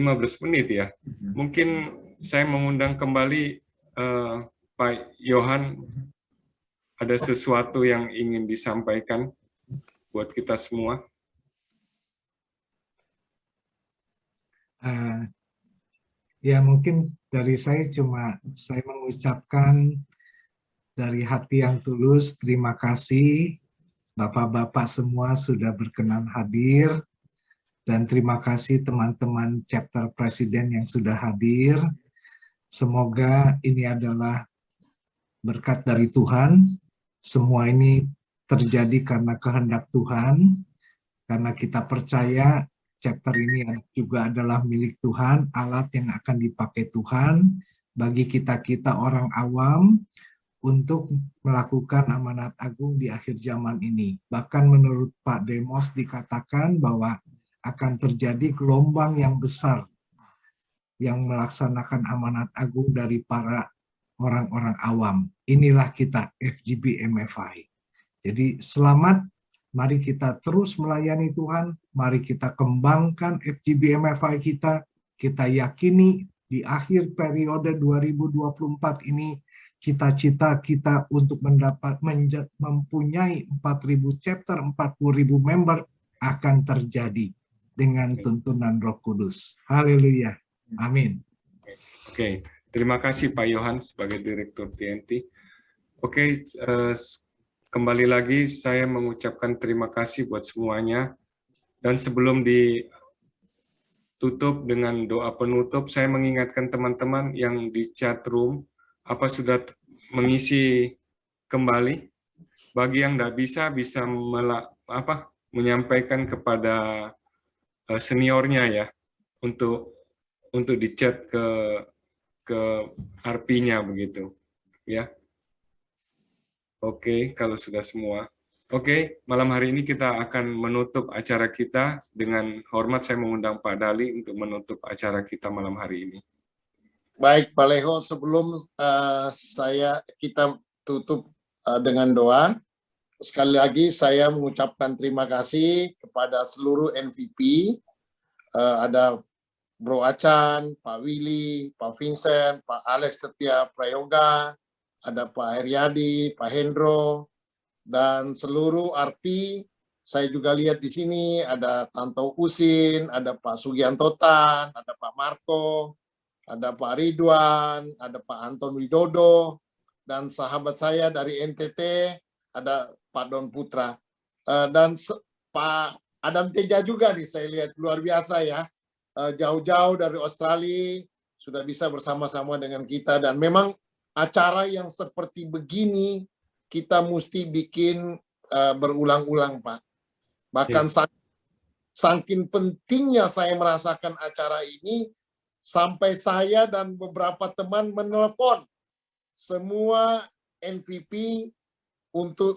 15 menit ya. Mungkin saya mengundang kembali Pak Johan, ada sesuatu yang ingin disampaikan buat kita semua. Ya mungkin dari saya mengucapkan dari hati yang tulus terima kasih Bapak-bapak semua sudah berkenan hadir dan terima kasih teman-teman chapter presiden yang sudah hadir. Semoga ini adalah berkat dari Tuhan. Semua ini terjadi karena kehendak Tuhan, karena kita percaya chapter ini juga adalah milik Tuhan, alat yang akan dipakai Tuhan bagi kita-kita orang awam untuk melakukan amanat agung di akhir zaman ini. Bahkan menurut Pak Demos dikatakan bahwa akan terjadi gelombang yang besar yang melaksanakan amanat agung dari para orang-orang awam. Inilah kita FGB MFI. Jadi selamat, mari kita terus melayani Tuhan, mari kita kembangkan FGB MFI kita yakini di akhir periode 2024 ini cita-cita kita untuk mempunyai 4.000 chapter, 40.000 member akan terjadi dengan tuntunan Roh Kudus. Haleluya. Amin. Oke, terima kasih Pak Yohan sebagai Direktur TNT. Oke, kembali lagi saya mengucapkan terima kasih buat semuanya. Dan sebelum ditutup dengan doa penutup, saya mengingatkan teman-teman yang di chat room, apa sudah mengisi kembali? Bagi yang tidak bisa menyampaikan kepada seniornya ya, untuk di chat ke RP-nya begitu, ya. Oke, kalau sudah semua. Oke, malam hari ini kita akan menutup acara kita. Dengan hormat saya mengundang Pak Dali untuk menutup acara kita malam hari ini. Baik, Pak Leho, sebelum kita tutup dengan doa, sekali lagi saya mengucapkan terima kasih kepada seluruh MVP, ada Bro Acan, Pak Willy, Pak Vincent, Pak Alex Setia Prayoga, ada Pak Heriadi, Pak Hendro, dan seluruh RP. Saya juga lihat di sini ada Tanto Usin, ada Pak Sugianto Tan, ada Pak Marco, ada Pak Ridwan, ada Pak Anton Widodo, dan sahabat saya dari NTT, ada Pak Don Putra. Dan Pak Adam Teja juga nih, saya lihat luar biasa ya. Jauh-jauh dari Australia, sudah bisa bersama-sama dengan kita. Dan memang acara yang seperti begini, kita mesti bikin berulang-ulang, Pak. Bahkan saking pentingnya saya merasakan acara ini, sampai saya dan beberapa teman menelpon semua MVP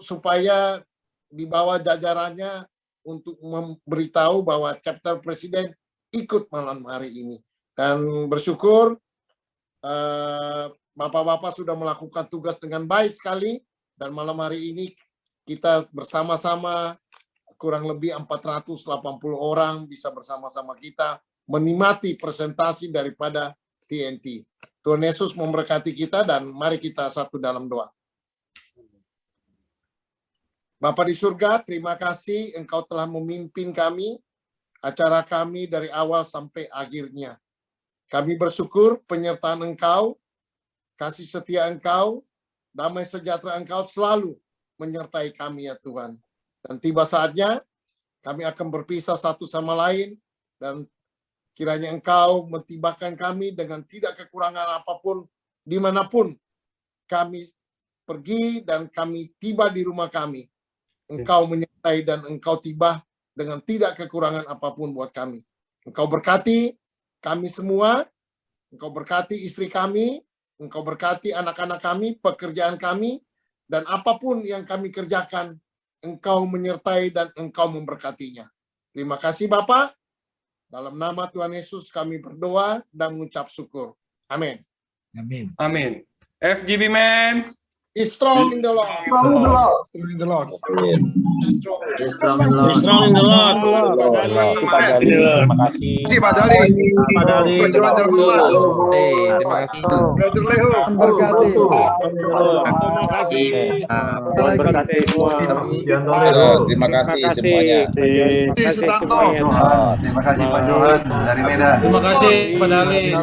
supaya di bawah jajarannya untuk memberitahu bahwa chapter presiden ikut malam hari ini. Dan bersyukur Bapak-bapak sudah melakukan tugas dengan baik sekali, dan malam hari ini kita bersama-sama kurang lebih 480 orang bisa bersama-sama kita menikmati presentasi daripada TNT. Tuhan Yesus memberkati kita, dan mari kita satu dalam doa. Bapa di surga, terima kasih Engkau telah memimpin kami, acara kami dari awal sampai akhirnya. Kami bersyukur penyertaan Engkau, kasih setia Engkau, damai sejahtera Engkau selalu menyertai kami ya Tuhan. Dan tiba saatnya kami akan berpisah satu sama lain, dan kiranya Engkau mentibakan kami dengan tidak kekurangan apapun dimanapun kami pergi dan kami tiba di rumah kami. Engkau menyertai dan Engkau tiba dengan tidak kekurangan apapun buat kami. Engkau berkati kami semua, Engkau berkati istri kami, Engkau berkati anak-anak kami, pekerjaan kami, dan apapun yang kami kerjakan, Engkau menyertai dan Engkau memberkatinya. Terima kasih Bapak. Dalam nama Tuhan Yesus kami berdoa dan mengucap syukur. Amin. Amin. Amin. FGB man. Be strong in the Lord. Strong in the Lord. Strong in the Lord. Strong in the Lord. Strong in the Lord. Terima kasih Pak Dali. Pak Dali. Terima kasih. Brother Leho. Terima kasih. Terima kasih semuanya. Sutanto. Terima kasih Pak Johan dari Medan. Terima kasih Pak Dali.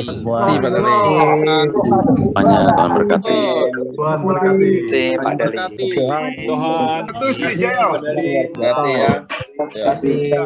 Semua. Semuanya Tuhan berkati. Tuhan berkati. Pak Dali. Tuhan. Terus Wijaya. Terima kasih ya. Terima kasih.